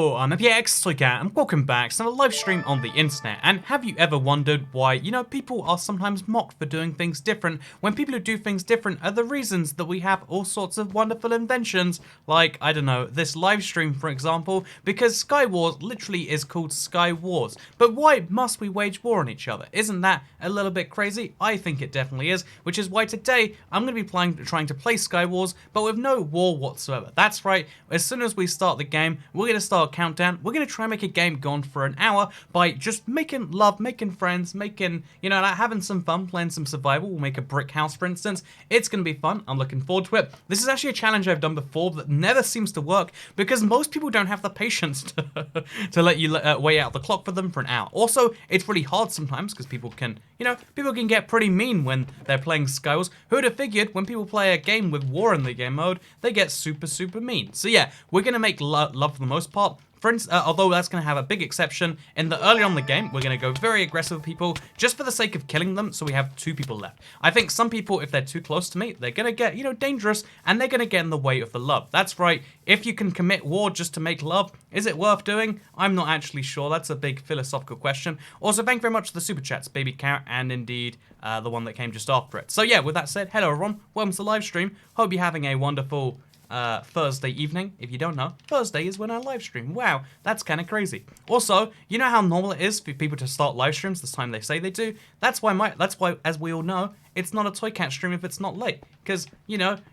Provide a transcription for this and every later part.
Oh, I'm FPX and welcome back to a live stream on the internet. And have you ever wondered why, people are sometimes mocked for doing things different when people who do things different are the reasons that we have all sorts of wonderful inventions, like, I don't know, this live stream, for example, because Sky Wars literally is called Sky Wars. But why must we wage war on each other? Isn't that a little bit crazy? I think it definitely is, which is why today I'm going to be trying to play Sky Wars, but with no war whatsoever. That's right, as soon as we start the game, we're going to start countdown. We're going to try and make a game go on for an hour by just making love, making friends, making, like having some fun, playing some survival. We'll make a brick house, for instance. It's going to be fun. I'm looking forward to it. This is actually a challenge I've done before that never seems to work because most people don't have the patience to let you wait out the clock for them for an hour. Also, it's really hard sometimes because people can, people can get pretty mean when they're playing Sky Wars. Who'd have figured when people play a game with war in the game mode, they get super, super mean. So yeah, we're going to make love for the most part. Friends, although that's going to have a big exception, in the early on in the game, we're going to go very aggressive with people just for the sake of killing them, so we have 2 people left. I think some people, if they're too close to me, they're going to get, dangerous, and they're going to get in the way of the love. That's right, if you can commit war just to make love, is it worth doing? I'm not actually sure. That's a big philosophical question. Also, thank you very much for the super chats, Baby Carrot, and indeed the one that came just after it. So yeah, with that said, hello everyone, welcome to the live stream. Hope you're having a wonderful Thursday evening. If you don't know, Thursday is when I live stream. Wow, that's kind of crazy. Also, you know how normal it is for people to start live streams this time they say they do? That's why, as we all know, it's not a Toy Cat stream if it's not late. Because,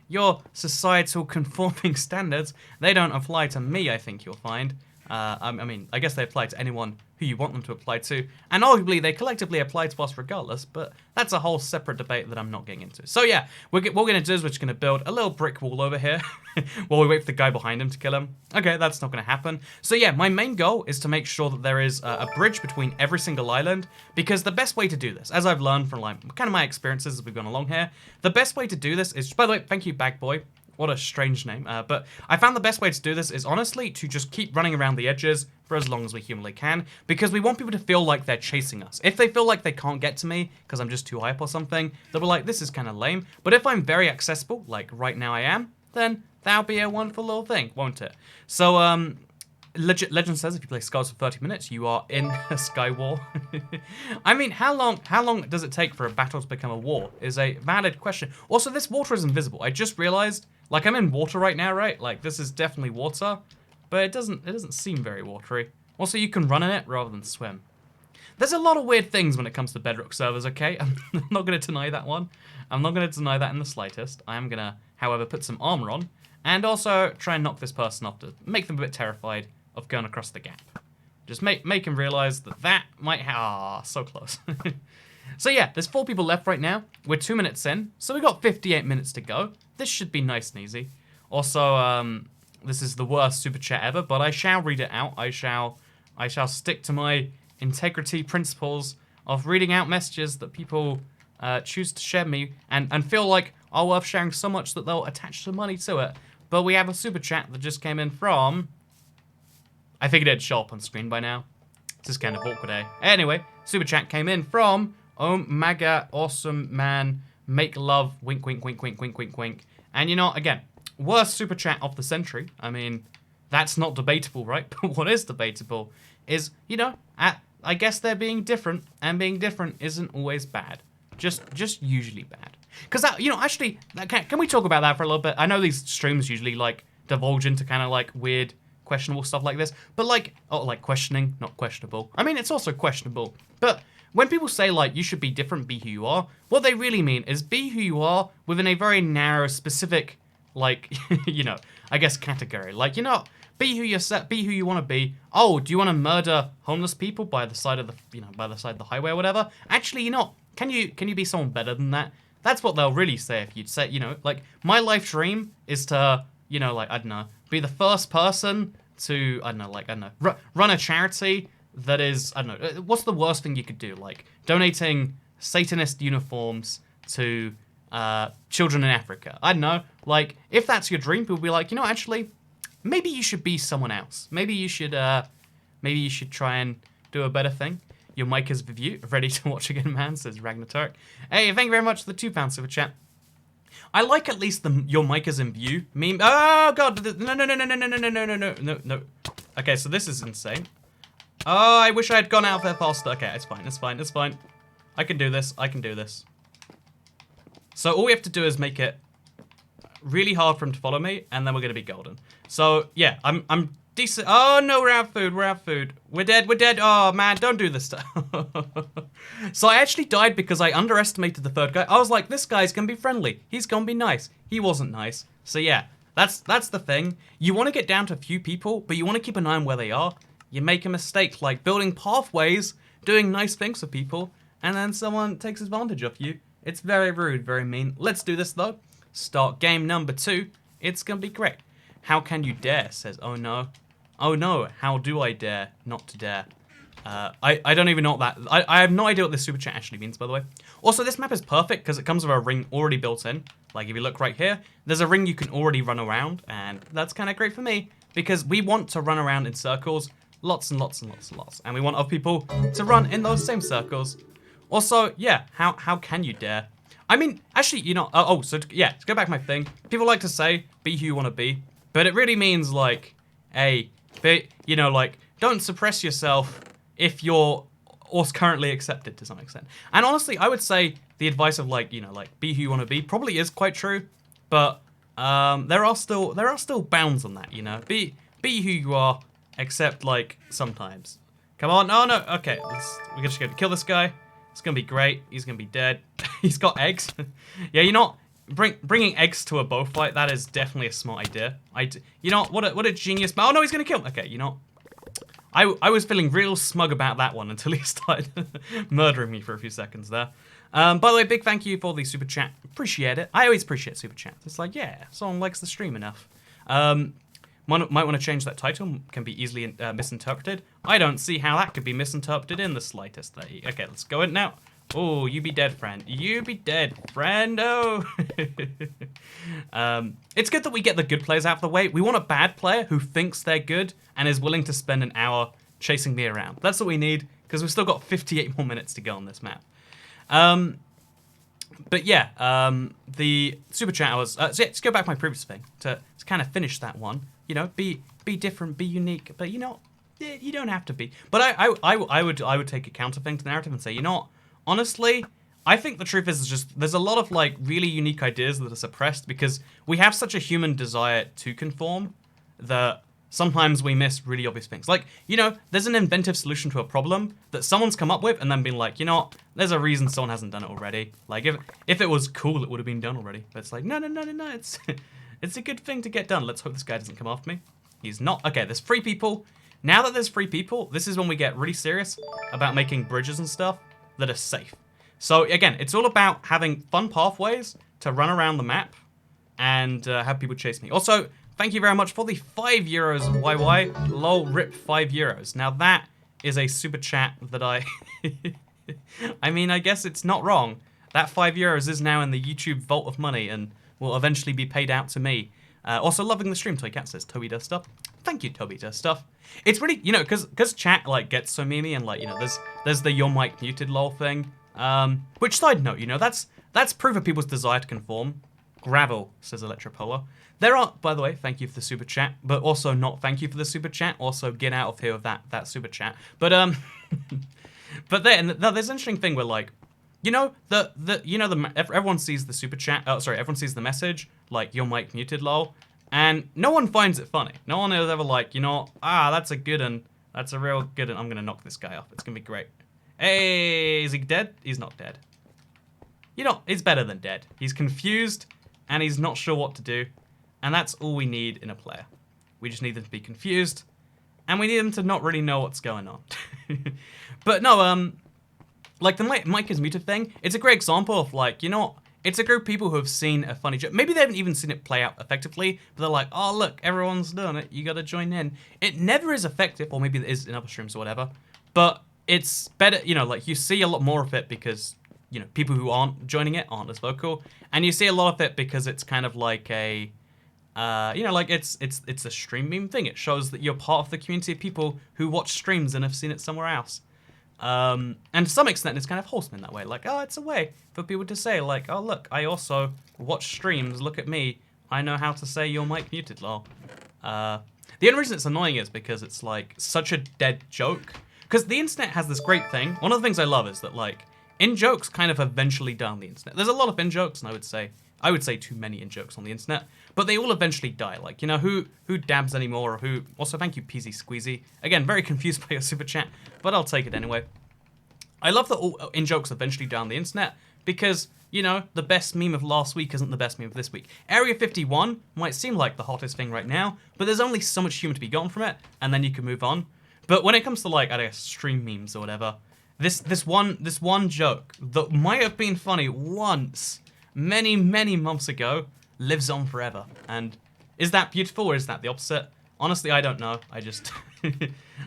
your societal conforming standards, they don't apply to me, I think you'll find. I guess they apply to anyone who you want them to apply to, and arguably they collectively apply to us regardless, but that's a whole separate debate that I'm not getting into. So yeah, what we're going to do is we're just going to build a little brick wall over here while we wait for the guy behind him to kill him. Okay, that's not going to happen. So yeah, my main goal is to make sure that there is a bridge between every single island, because the best way to do this, as I've learned from kind of my experiences as we've gone along here, the best way to do this is, by the way, thank you, Bag Boy. What a strange name. But I found the best way to do this is honestly to just keep running around the edges for as long as we humanly can, because we want people to feel like they're chasing us. If they feel like they can't get to me because I'm just too hype or something, they'll be like, this is kind of lame. But if I'm very accessible, like right now I am, then that'll be a wonderful little thing, won't it? So, Legend says if you play Skies for 30 minutes, you are in a Sky War. I mean, how long does it take for a battle to become a war is a valid question. Also, this water is invisible. I just realized, like, I'm in water right now, right? Like, this is definitely water, but it doesn't seem very watery. Also, you can run in it rather than swim. There's a lot of weird things when it comes to Bedrock servers, okay? I'm not going to deny that one. I'm not going to deny that in the slightest. I am going to, however, put some armor on and also try and knock this person off to make them a bit terrified of going across the gap. Just make him realize that might so close. So yeah, there's 4 people left right now. We're 2 minutes in, so we got 58 minutes to go. This should be nice and easy. Also, this is the worst super chat ever, but I shall read it out. I shall stick to my integrity principles of reading out messages that people choose to share me and feel like are worth sharing so much that they'll attach some money to it. But we have a super chat that just came in from, I figured it'd show up on screen by now. This is kind of awkward, eh? Anyway, super chat came in from Maga Awesome Man Make Love Wink Wink Wink Wink Wink Wink Wink. And again, worst super chat of the century. I mean, that's not debatable, right? But what is debatable is, I guess they're being different, and being different isn't always bad. Just usually bad. Because that, actually, can we talk about that for a little bit? I know these streams usually like divulge into kind of like weird, questionable stuff like this, but like questioning, not questionable. I mean, it's also questionable, but when people say like you should be different, be who you are, what they really mean is be who you are within a very narrow, specific, like, I guess category. Like, be who you want to be. Oh, do you want to murder homeless people by the side of the highway or whatever? Actually, you're not. Can you be someone better than that? That's what they'll really say if you'd say, like, my life dream is to, like, I don't know, be the first person to, run a charity that is, I don't know, what's the worst thing you could do? Like, donating Satanist uniforms to children in Africa. I don't know. Like, if that's your dream, people will be like, actually, maybe you should be someone else. Maybe you should try and do a better thing. Your mic is with you. Ready to watch again, man, says Ragnar. Hey, thank you very much for the £2 super chat. I like at least the your mic is in view meme. Oh god, no. Okay, so this is insane. Oh, I wish I had gone out there faster. Okay, it's fine, it's fine, it's fine. I can do this, I can do this. So all we have to do is make it really hard for him to follow me, and then we're gonna be golden. So yeah, I'm decent. Oh no, we're out of food, we're out of food. We're dead, we're dead. Oh man, don't do this stuff. So I actually died because I underestimated the third guy. I was like, this guy's gonna be friendly. He's gonna be nice. He wasn't nice. So yeah, that's the thing. You wanna get down to a few people, but you wanna keep an eye on where they are. You make a mistake like building pathways, doing nice things for people, and then someone takes advantage of you. It's very rude, very mean. Let's do this though. Start game number 2. It's gonna be great. How can you dare? Says, oh no. Oh no, how do I dare not to dare? I don't even know what that... I have no idea what this super chat actually means, by the way. Also, this map is perfect because it comes with a ring already built in. Like, if you look right here, there's a ring you can already run around, and that's kind of great for me because we want to run around in circles lots and lots and lots and lots, and we want other people to run in those same circles. Also, yeah, how can you dare? I mean, actually, you know, so yeah, to go back to my thing, people like to say, be who you want to be, but it really means like, hey, you know, like, don't suppress yourself if you're also currently accepted to some extent. And honestly, I would say the advice of like, you know, like, be who you want to be probably is quite true, but there are still bounds on that, you know. Be who you are, except like sometimes. Come on, no, okay, we're just gonna kill this guy. It's gonna be great. He's gonna be dead. He's got eggs. Yeah, you're not bringing eggs to a bow fight. That is definitely a smart idea. You know what a genius. Oh no, he's gonna kill. Okay, you know, I was feeling real smug about that one until he started murdering me for a few seconds there. By the way, big thank you for the super chat. Appreciate it. I always appreciate super chats. It's like, yeah, someone likes the stream enough. Might want to change that title. Can be easily misinterpreted. I don't see how that could be misinterpreted in the slightest. Okay, let's go in now. Oh, you be dead, friend. You be dead, friend. Oh. It's good that we get the good players out of the way. We want a bad player who thinks they're good and is willing to spend an hour chasing me around. That's what we need because we've still got 58 more minutes to go on this map. But yeah, the super chat was. So yeah, let's go back to my previous thing to kind of finish that one. You know, be different, be unique, but you know, you don't have to be. But I would take a counter thing to the narrative and say, you know what? Honestly, I think the truth is just there's a lot of like really unique ideas that are suppressed because we have such a human desire to conform that sometimes we miss really obvious things. Like, you know, there's an inventive solution to a problem that someone's come up with and then been like, you know what? There's a reason someone hasn't done it already. Like, if it was cool, it would have been done already. But it's like, no, it's it's a good thing to get done. Let's hope this guy doesn't come after me. He's not. Okay, there's 3 people. Now that there's 3 people, this is when we get really serious about making bridges and stuff that are safe. So again, it's all about having fun pathways to run around the map and have people chase me. Also, thank you very much for the 5 euros, YY. Lol, rip 5 euros. Now that is a super chat that I... I mean, I guess it's not wrong. That 5 euros is now in the YouTube vault of money and will eventually be paid out to me. Also, loving the stream, Toy Cat says, Toby does stuff. Thank you, Toby does stuff. It's really, you know, because chat, like, gets so memey and, like, you know, there's the your mic muted lol thing. Which, side note, you know, that's proof of people's desire to conform. Gravel, says Electropolar. There are, by the way, thank you for the super chat, but also not thank you for the super chat. Also, get out of here with that super chat. But, but there's an interesting thing where, like, you know, everyone sees the super chat. Oh, sorry, everyone sees the message, like, your mic muted lol. And no one finds it funny. No one is ever like, you know, that's a good one. That's a real good one. I'm going to knock this guy off. It's going to be great. Hey, is he dead? He's not dead. You know, he's better than dead. He's confused, and he's not sure what to do. And that's all we need in a player. We just need them to be confused, and we need them to not really know what's going on. But no, like the mic is muted thing, it's a great example of like, you know, it's a group of people who have seen a funny joke. Maybe they haven't even seen it play out effectively, but they're like, oh, look, everyone's doing it. You got to join in. It never is effective, or maybe it is in other streams or whatever, but it's better, you know, like you see a lot more of it because, you know, people who aren't joining it aren't as vocal, and you see a lot of it because it's kind of like a, you know, like it's a stream meme thing. It shows that you're part of the community of people who watch streams and have seen it somewhere else. And to some extent, it's kind of wholesome in that way. Like, oh, it's a way for people to say, like, oh, look, I also watch streams. Look at me. I know how to say your mic muted, lol. The only reason it's annoying is because it's like such a dead joke. Because the internet has this great thing. One of the things I love is that like in-jokes kind of eventually die on the internet. There's a lot of in-jokes, and I would say too many in-jokes on the internet, but they all eventually die. Like, you know, who dabs anymore, or who... Also, thank you, Peasy Squeezy. Again, very confused by your super chat, but I'll take it anyway. I love that all in-jokes eventually die on the internet, because, you know, the best meme of last week isn't the best meme of this week. Area 51 might seem like the hottest thing right now, but there's only so much humor to be gotten from it, and then you can move on. But when it comes to, like, I guess, stream memes or whatever, this one joke that might have been funny once, many months ago, lives on forever. And is that beautiful, or is that the opposite? Honestly, I don't know. I just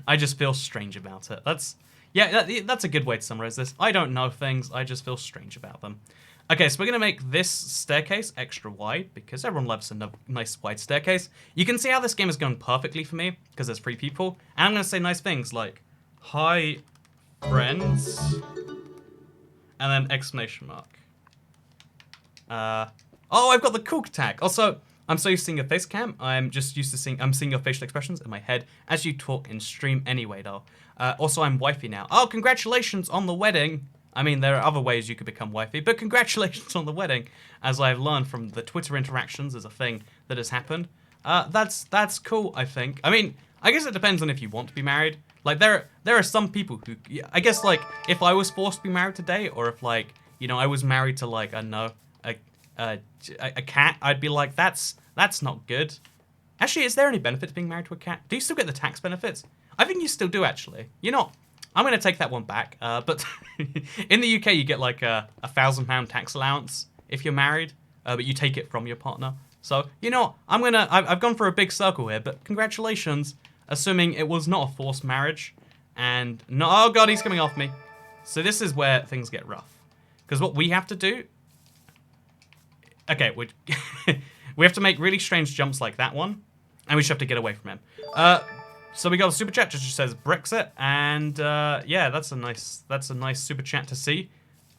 I just feel strange about it. That's a good way to summarize this. I don't know things, I just feel strange about them. Okay, so we're gonna make this staircase extra wide because everyone loves a nice wide staircase. You can see how this game is going perfectly for me because there's 3 people, and I'm gonna say nice things like, "Hi, friends," and then exclamation mark. Oh, I've got the cool tag. Also, I'm so used to seeing your face cam. I'm just used to seeing your facial expressions in my head as you talk in stream anyway, though. Also, I'm wifey now. Oh, congratulations on the wedding. I mean, there are other ways you could become wifey, but congratulations on the wedding, as I've learned from the Twitter interactions as a thing that has happened. That's cool, I think. I mean, I guess it depends on if you want to be married. Like, there are some people who, I guess, like, if I was forced to be married today, or if, like, you know, I was married to, like, I don't know, a cat, I'd be like, that's not good. Actually, is there any benefit to being married to a cat? Do you still get the tax benefits? I think you still do, actually. You're not. I'm going to take that one back. But in the UK, you get like a £1,000 tax allowance if you're married, but you take it from your partner. So, you know, I've gone for a big circle here, but congratulations, assuming it was not a forced marriage. And no, oh God, he's coming off me. So this is where things get rough. Because what we have to do, okay, we have to make really strange jumps like that one, and we just have to get away from him. So we got a super chat that just says Brexit, and yeah, that's a nice super chat to see.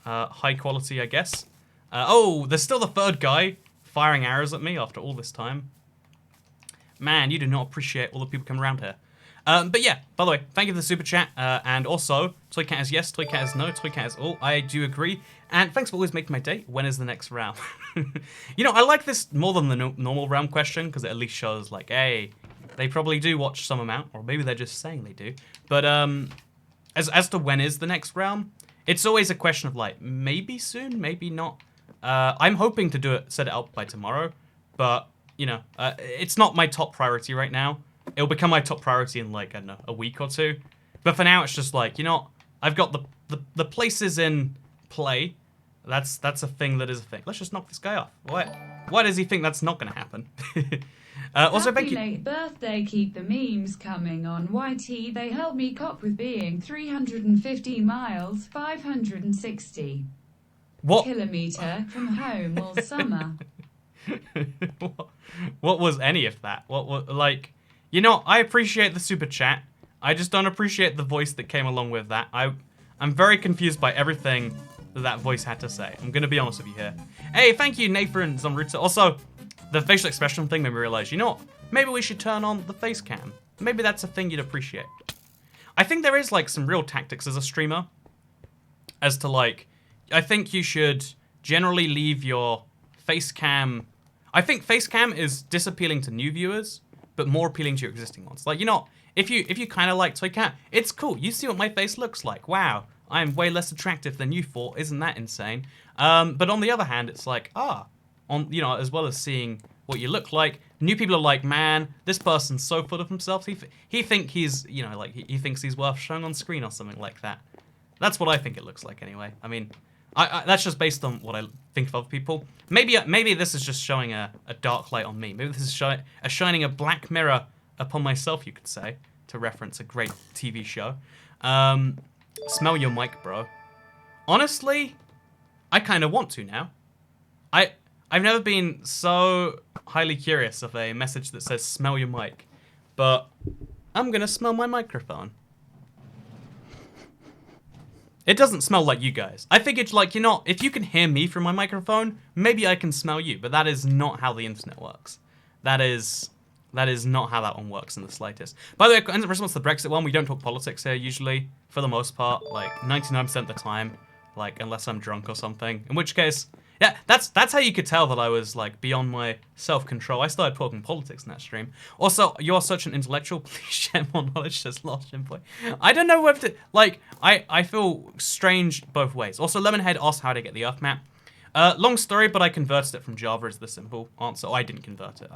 High quality, I guess. Oh, there's still the third guy firing arrows at me after all this time. Man, you do not appreciate all the people coming around here. But yeah, by the way, thank you for the super chat, and also, Toycat is yes, Toycat is no, Toycat is all. I do agree, and thanks for always making my day. When is the next round? You know, I like this more than the normal round question, because it at least shows, like, hey, they probably do watch some amount, or maybe they're just saying they do. But as to when is the next round, it's always a question of, like, maybe soon, maybe not. I'm hoping to set it up by tomorrow, but, you know, it's not my top priority right now. It'll become my top priority in, like, I don't know, a week or two. But for now, it's just like, you know, I've got the places in play. That's a thing that is a thing. Let's just knock this guy off. Why does he think that's not going to happen? Also, thank you. Happy late birthday, keep the memes coming on YT. They helped me cop with being 350 miles, 560 kilometer from home all summer. What was any of that? Like... You know, I appreciate the super chat. I just don't appreciate the voice that came along with that. I'm very confused by everything that voice had to say. I'm going to be honest with you here. Hey, thank you, Nathan Zomruta. Also, the facial expression thing made me realize, you know what? Maybe we should turn on the face cam. Maybe that's a thing you'd appreciate. I think there is, like, some real tactics as a streamer. As to, like, I think you should generally leave your face cam... I think face cam is disappealing to new viewers, but more appealing to your existing ones. Like, you know, if you kind of like Toycat, it's cool. You see what my face looks like. Wow, I'm way less attractive than you thought. Isn't that insane? But on the other hand, it's like, you know, as well as seeing what you look like, new people are like, man, this person's so full of himself. He think he's, you know, like he thinks he's worth showing on screen or something like that. That's what I think it looks like anyway. I mean, that's just based on what I think of other people. Maybe this is just showing a dark light on me. Maybe this is shining a black mirror upon myself, you could say, to reference a great TV show. Smell your mic, bro. Honestly, I kind of want to now. I've never been so highly curious of a message that says smell your mic, but I'm gonna smell my microphone. It doesn't smell like you guys. I figured, like, you know, if you can hear me through my microphone, maybe I can smell you, but that is not how the internet works. That is That is not how that one works in the slightest. By the way, in response to the Brexit one, we don't talk politics here usually, for the most part, like 99% of the time, like unless I'm drunk or something. In which case, yeah, that's how you could tell that I was like beyond my self-control. I started talking politics in that stream. Also, you're such an intellectual. Please share more knowledge. Just lost input. I don't know whether to like. I feel strange both ways. Also, Lemonhead asked how to get the Earth map. Long story, but I converted it from Java is the simple answer. Oh, I didn't convert it.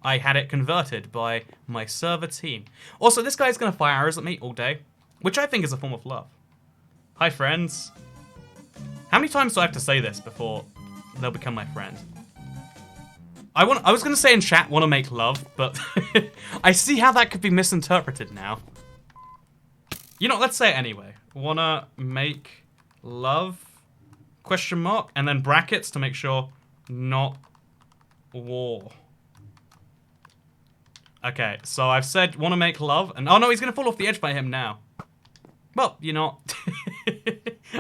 I had it converted by my server team. Also, this guy's gonna fire arrows at me all day, which I think is a form of love. Hi, friends. How many times do I have to say this before they'll become my friend? I was gonna say in chat, wanna make love, but I see how that could be misinterpreted now. You know, let's say it anyway. Wanna make love? Question mark, and then brackets to make sure not war. Okay, so I've said want to make love, and oh no, he's gonna fall off the edge by him now. Well, you know,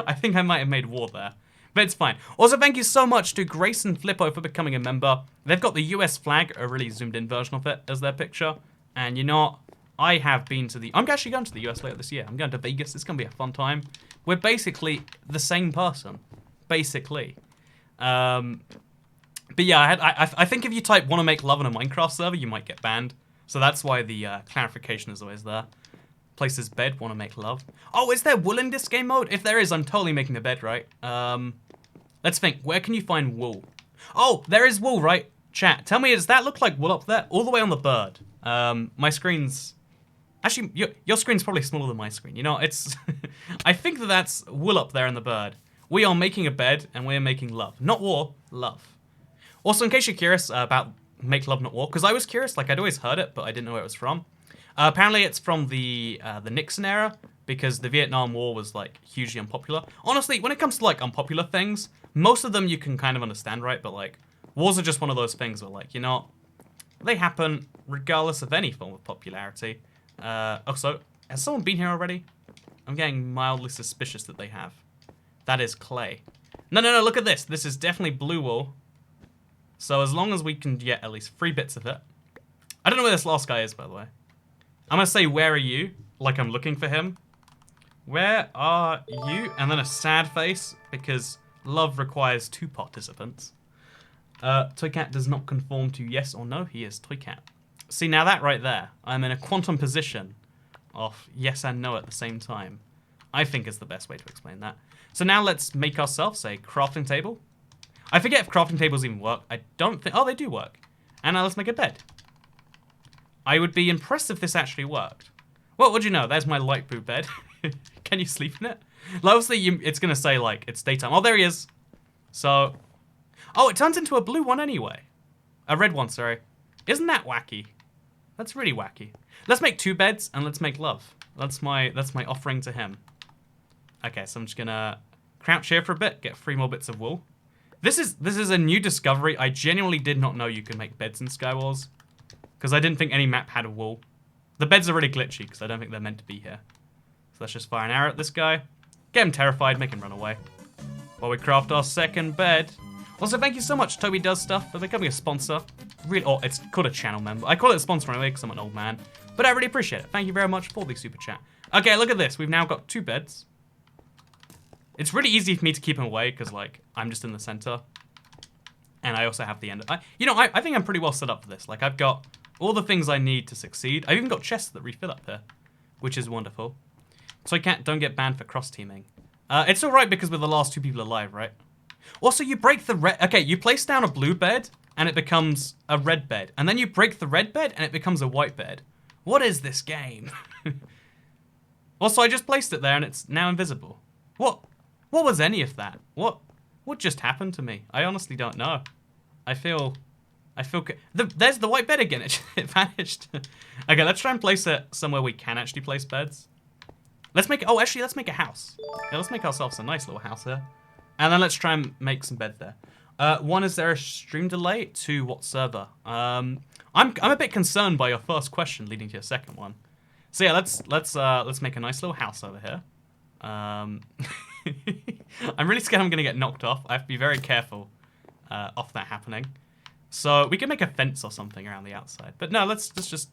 I think I might have made war there, but it's fine. Also, thank you so much to Grace and Flippo for becoming a member. They've got the US flag, a really zoomed in version of it, as their picture. And you know, I have been to the, I'm actually going to the US later this year. I'm going to Vegas, it's gonna be a fun time. We're basically the same person, basically. But yeah, I think if you type want to make love on a Minecraft server, you might get banned. So that's why the clarification is always there. Places bed, want to make love. Oh, is there wool in this game mode? If there is, I'm totally making a bed, right? Let's think. Where can you find wool? Oh, there is wool, right? Chat, tell me, does that look like wool up there? All the way on the bird. My screen's... Actually, your screen's probably smaller than my screen. You know, it's... I think that's wool up there in the bird. We are making a bed, and we are making love. Not war, love. Also, in case you're curious about Make Love Not War, because I was curious, like I'd always heard it, but I didn't know where it was from. Apparently it's from the Nixon era, because the Vietnam War was like hugely unpopular. Honestly, when it comes to like unpopular things, most of them you can kind of understand, right? But like, wars are just one of those things where like, you know, they happen regardless of any form of popularity. Also, has someone been here already? I'm getting mildly suspicious that they have. That is clay. No, look at this. This is definitely blue wool. So as long as we can get at least 3 bits of it. I don't know where this last guy is, by the way. I'm going to say, where are you? Like I'm looking for him. Where are you? And then a sad face, because love requires 2 participants. Toycat does not conform to yes or no. He is Toycat. See, now that right there, I'm in a quantum position of yes and no at the same time. I think is the best way to explain that. So now let's make ourselves a crafting table. I forget if crafting tables even work. I don't think... Oh, they do work. And now let's make a bed. I would be impressed if this actually worked. Well, what do you know? There's my light blue bed. Can you sleep in it? Like, obviously, it's going to say, like, it's daytime. Oh, there he is. So... Oh, it turns into a blue one anyway. A red one, sorry. Isn't that wacky? That's really wacky. Let's make 2 beds, and let's make love. That's my offering to him. Okay, so I'm just going to crouch here for a bit, get 3 more bits of wool. This is a new discovery. I genuinely did not know you could make beds in Skywars, because I didn't think any map had a wool. The beds are really glitchy, because I don't think they're meant to be here. So let's just fire an arrow at this guy. Get him terrified, make him run away. While we craft our second bed. Also, thank you so much, Toby Does Stuff, for becoming a sponsor. Really, oh, it's called a channel member. I call it a sponsor anyway, because I'm an old man. But I really appreciate it. Thank you very much for the super chat. Okay, look at this. We've now got 2 beds. It's really easy for me to keep him away, because, like, I'm just in the center. And I also have the end. You know, I think I'm pretty well set up for this. Like, I've got all the things I need to succeed. I've even got chests that refill up here, which is wonderful. So don't get banned for cross-teaming. It's alright because we're the last 2 people alive, right? Also, you break the red... Okay, you place down a blue bed, and it becomes a red bed. And then you break the red bed, and it becomes a white bed. What is this game? Also, I just placed it there, and it's now invisible. What was any of that? What just happened to me? I honestly don't know. I feel... There's the white bed again. It vanished. Okay, let's try and place it somewhere we can actually place beds. Let's make... Oh, actually, let's make a house. Yeah, let's make ourselves a nice little house here. And then let's try and make some beds there. 1, is there a stream delay? 2, what server? I'm a bit concerned by your first question leading to your second one. So yeah, let's make a nice little house over here. I'm really scared I'm gonna get knocked off. I have to be very careful of that happening. So we can make a fence or something around the outside. But no, let's just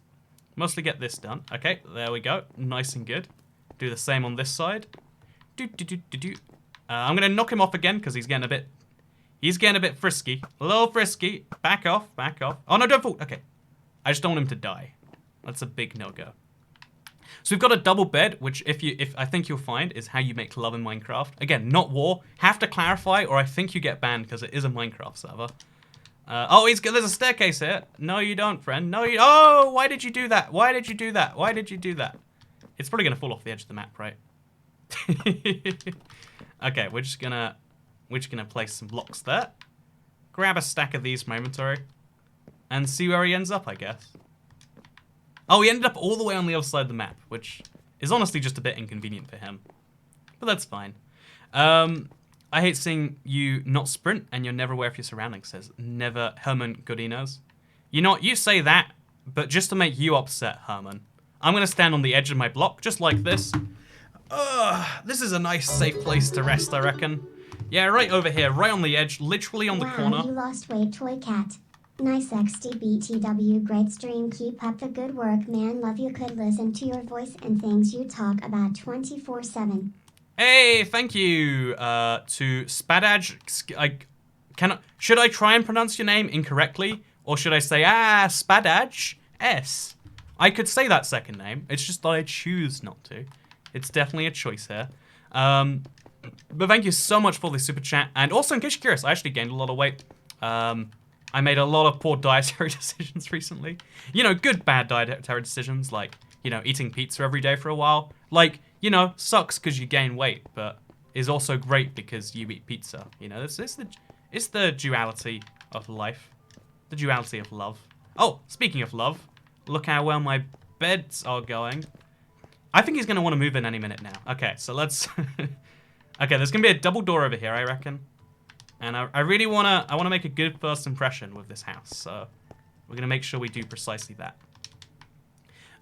mostly get this done. Okay, there we go. Nice and good. Do the same on this side. I'm going to knock him off again because he's getting a bit frisky. A little frisky. Back off, back off. Oh, no, don't fall. Okay. I just don't want him to die. That's a big no-go. So we've got a double bed, which if I think you'll find is how you make love in Minecraft. Again, not war. Have to clarify, or I think you get banned because it is a Minecraft server. There's a staircase here. No, you don't, friend. No, you. Oh, why did you do that? Why did you do that? Why did you do that? It's probably gonna fall off the edge of the map, right? Okay, we're just gonna place some blocks there. Grab a stack of these from my inventory, and see where he ends up, I guess. Oh, he ended up all the way on the other side of the map, which is honestly just a bit inconvenient for him. But that's fine. I hate seeing you not sprint and you're never aware of your surroundings, says Never Herman Godinos. You know what, you say that, but just to make you upset, Herman, I'm going to stand on the edge of my block, just like this. This is a nice, safe place to rest, I reckon. Yeah, right over here, right on the edge, literally on the corner. You lost weight, Toy Cat. Nice XDBTW, great stream, keep up the good work, man, love you, could listen to your voice and things you talk about 24/7. Hey, thank you to Spadaj. Should I try and pronounce your name incorrectly? Or should I say, Spadaj S? I could say that second name, it's just that I choose not to. It's definitely a choice here. But thank you so much for the super chat. And also, in case you're curious, I actually gained a lot of weight. I made a lot of poor dietary decisions recently. You know, good, bad dietary decisions, like, you know, eating pizza every day for a while. Like, you know, sucks because you gain weight, but is also great because you eat pizza. You know, it's the duality of life. The duality of love. Oh, speaking of love, look how well my beds are going. I think he's going to want to move in any minute now. Okay, so let's... Okay, there's going to be a double door over here, I reckon. And I really want to make a good first impression with this house, so we're going to make sure we do precisely that.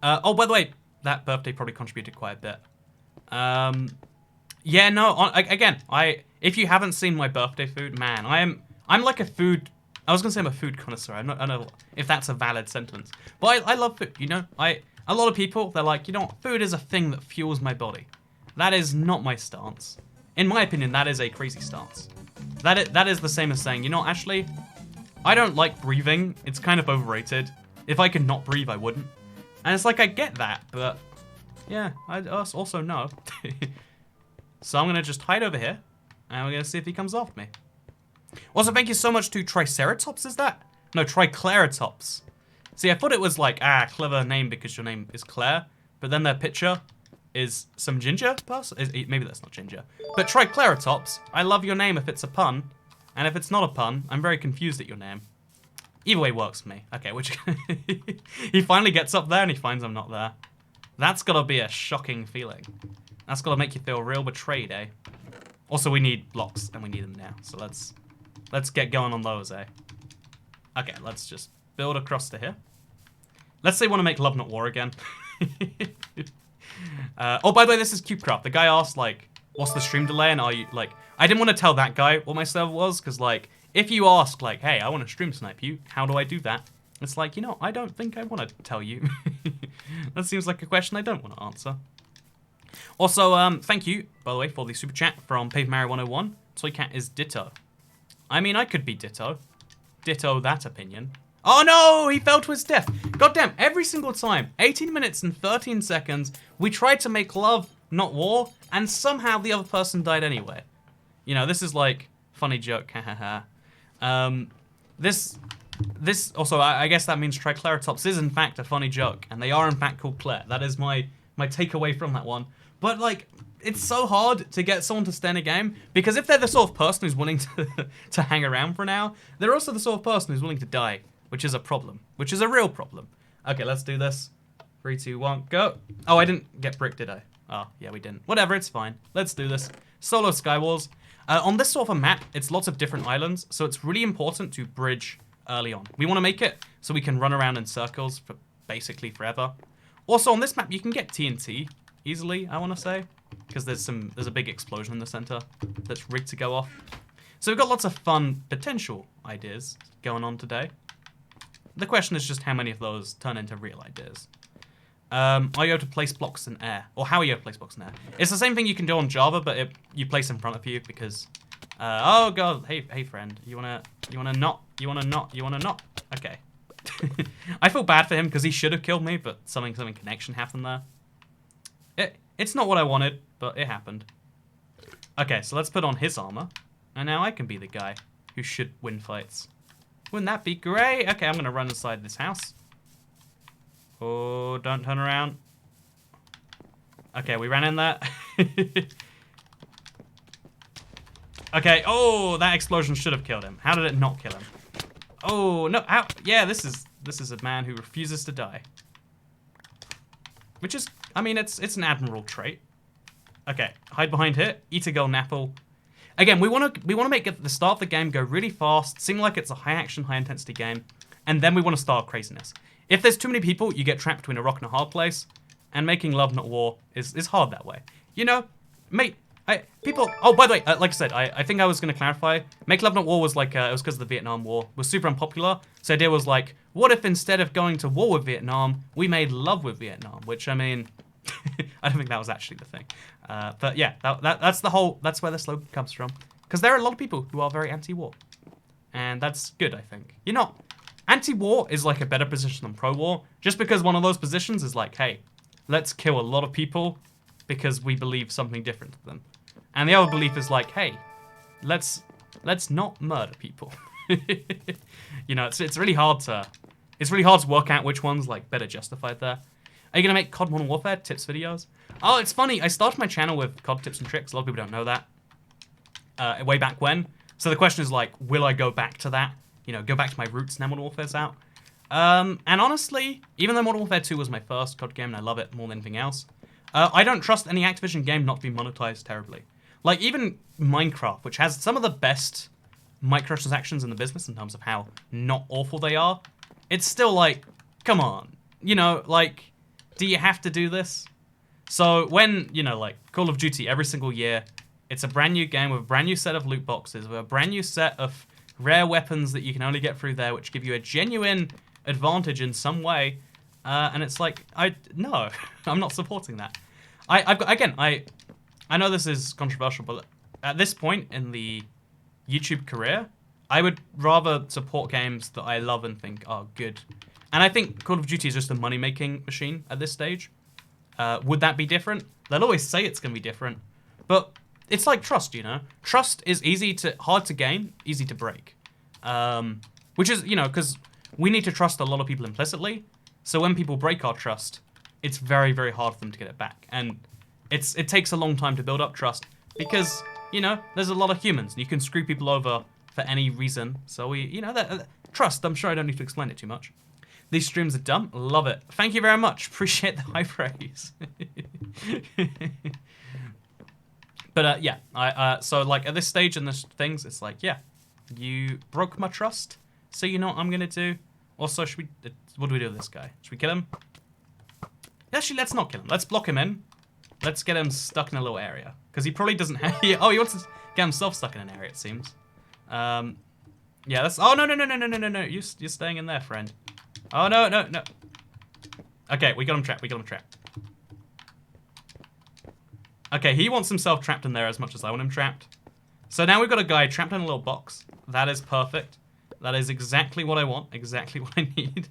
Oh, by the way, that birthday probably contributed quite a bit. Yeah, no, again, if you haven't seen my birthday food, man, I'm like a food, I was going to say I'm a food connoisseur, I don't know if that's a valid sentence, but I love food, you know, a lot of people, they're like, you know what, food is a thing that fuels my body. That is not my stance. In my opinion, that is a crazy stance. That is the same as saying, you know, actually, I don't like breathing. It's kind of overrated. If I could not breathe, I wouldn't. And it's like, I get that, but yeah, I also know. So I'm going to just hide over here, and we're going to see if he comes after me. Also, thank you so much to Triceratops, is that? No, Tricleratops. See, I thought it was like, clever name because your name is Claire, but then their picture is some ginger person? Maybe that's not ginger. But Tricleratops, I love your name if it's a pun. And if it's not a pun, I'm very confused at your name. Either way works for me. Okay, which... He finally gets up there and he finds I'm not there. That's gotta be a shocking feeling. That's gotta make you feel real betrayed, eh? Also, we need blocks, and we need them now. So let's get going on those, eh? Okay, let's just build across to here. Let's say we want to make love not war again. Oh, by the way, this is CubeCraft. The guy asked, like, what's the stream delay? And are you, like, I didn't want to tell that guy what my server was, because, like, if you ask, like, hey, I want to stream snipe you, how do I do that? It's like, you know, I don't think I want to tell you. That seems like a question I don't want to answer. Also, thank you, by the way, for the super chat from Pave Mario 101. Toycat is ditto. I mean, I could be ditto. Ditto that opinion. Oh no, he fell to his death. Goddamn, every single time, 18 minutes and 13 seconds, we tried to make love, not war, and somehow the other person died anyway. You know, this is like, funny joke, hahaha. This, also, I guess that means Triceratops is in fact a funny joke, and they are in fact called Claire. That is my takeaway from that one. But like, it's so hard to get someone to stay in a game, because if they're the sort of person who's willing to hang around for an hour, they're also the sort of person who's willing to die. Which is a problem. Which is a real problem. Okay, let's do this. 3, 2, 1, go. Oh, I didn't get brick, did I? Oh, yeah, we didn't. Whatever, it's fine. Let's do this. Solo Skywars. On this sort of a map, it's lots of different islands, so it's really important to bridge early on. We want to make it so we can run around in circles for basically forever. Also, on this map, you can get TNT easily, I want to say, because there's a big explosion in the center that's rigged to go off. So we've got lots of fun potential ideas going on today. the question is just how many of those turn into real ideas. Are you able to place blocks in air? Or how are you able to place blocks in air? It's the same thing you can do on Java, but you place in front of you because... oh god, hey friend, you wanna not? You wanna not? Okay. I feel bad for him because he should have killed me, but something connection happened there. It's not what I wanted, but it happened. Okay, so let's put on his armor, and now I can be the guy who should win fights. Wouldn't that be great? Okay, I'm gonna run inside this house. Oh, don't turn around. Okay, we ran in there. Okay, oh, that explosion should have killed him. How did it not kill him? Oh, no, how? Yeah, this is a man who refuses to die. Which is, I mean, it's an admirable trait. Okay, hide behind here, eat a golden apple. Again, we want to make the start of the game go really fast, seem like it's a high action, high intensity game, and then we want to start craziness. If there's too many people, you get trapped between a rock and a hard place, and making love not war is hard that way. You know, mate, people. Oh, by the way, like I said, I think I was going to clarify. Make love not war was like it was because of the Vietnam War. It was super unpopular. So the idea was like, what if instead of going to war with Vietnam, we made love with Vietnam? Which I mean, I don't think that was actually the thing. But yeah, that's where the slogan comes from. Because there are a lot of people who are very anti-war, and that's good. I think anti-war is like a better position than pro-war, just because one of those positions is like, hey, let's kill a lot of people because we believe something different to them. And the other belief is like, hey, let's not murder people. You know, it's really hard to work out which one's like better justified there. Are you gonna make COD Modern Warfare tips videos? Oh, it's funny. I started my channel with COD tips and tricks. A lot of people don't know that. Way back when. So the question is like, will I go back to that? You know, go back to my roots now Modern Warfare's out. And honestly, even though Modern Warfare 2 was my first COD game and I love it more than anything else, I don't trust any Activision game not to be monetized terribly. Like even Minecraft, which has some of the best microtransactions in the business in terms of how not awful they are, it's still like, come on. You know, like, do you have to do this? So when, you know, like Call of Duty every single year, it's a brand new game with a brand new set of loot boxes, with a brand new set of rare weapons that you can only get through there, which give you a genuine advantage in some way. And it's like, no, I'm not supporting that. I know this is controversial, but at this point in the YouTube career, I would rather support games that I love and think are good. And I think Call of Duty is just a money-making machine at this stage. Would that be different? They'll always say it's going to be different. But it's like trust, you know? Trust is hard to gain, easy to break. Which is, you know, because we need to trust a lot of people implicitly. So when people break our trust, it's very, very hard for them to get it back. And it takes a long time to build up trust because, you know, there's a lot of humans. And you can screw people over for any reason. So trust, I'm sure I don't need to explain it too much. These streams are dumb. Love it. Thank you very much. Appreciate the high praise. But yeah, so like at this stage in the things, it's like, yeah, you broke my trust. So you know what I'm going to do? Also, should we, what do we do with this guy? Should we kill him? Actually, let's not kill him. Let's block him in. Let's get him stuck in a little area. Because he probably doesn't have, oh, he wants to get himself stuck in an area, it seems. Yeah, that's, oh, no. You're staying in there, friend. Oh, no. Okay, we got him trapped. Okay, he wants himself trapped in there as much as I want him trapped. So now we've got a guy trapped in a little box. That is perfect. That is exactly what I want. Exactly what I need.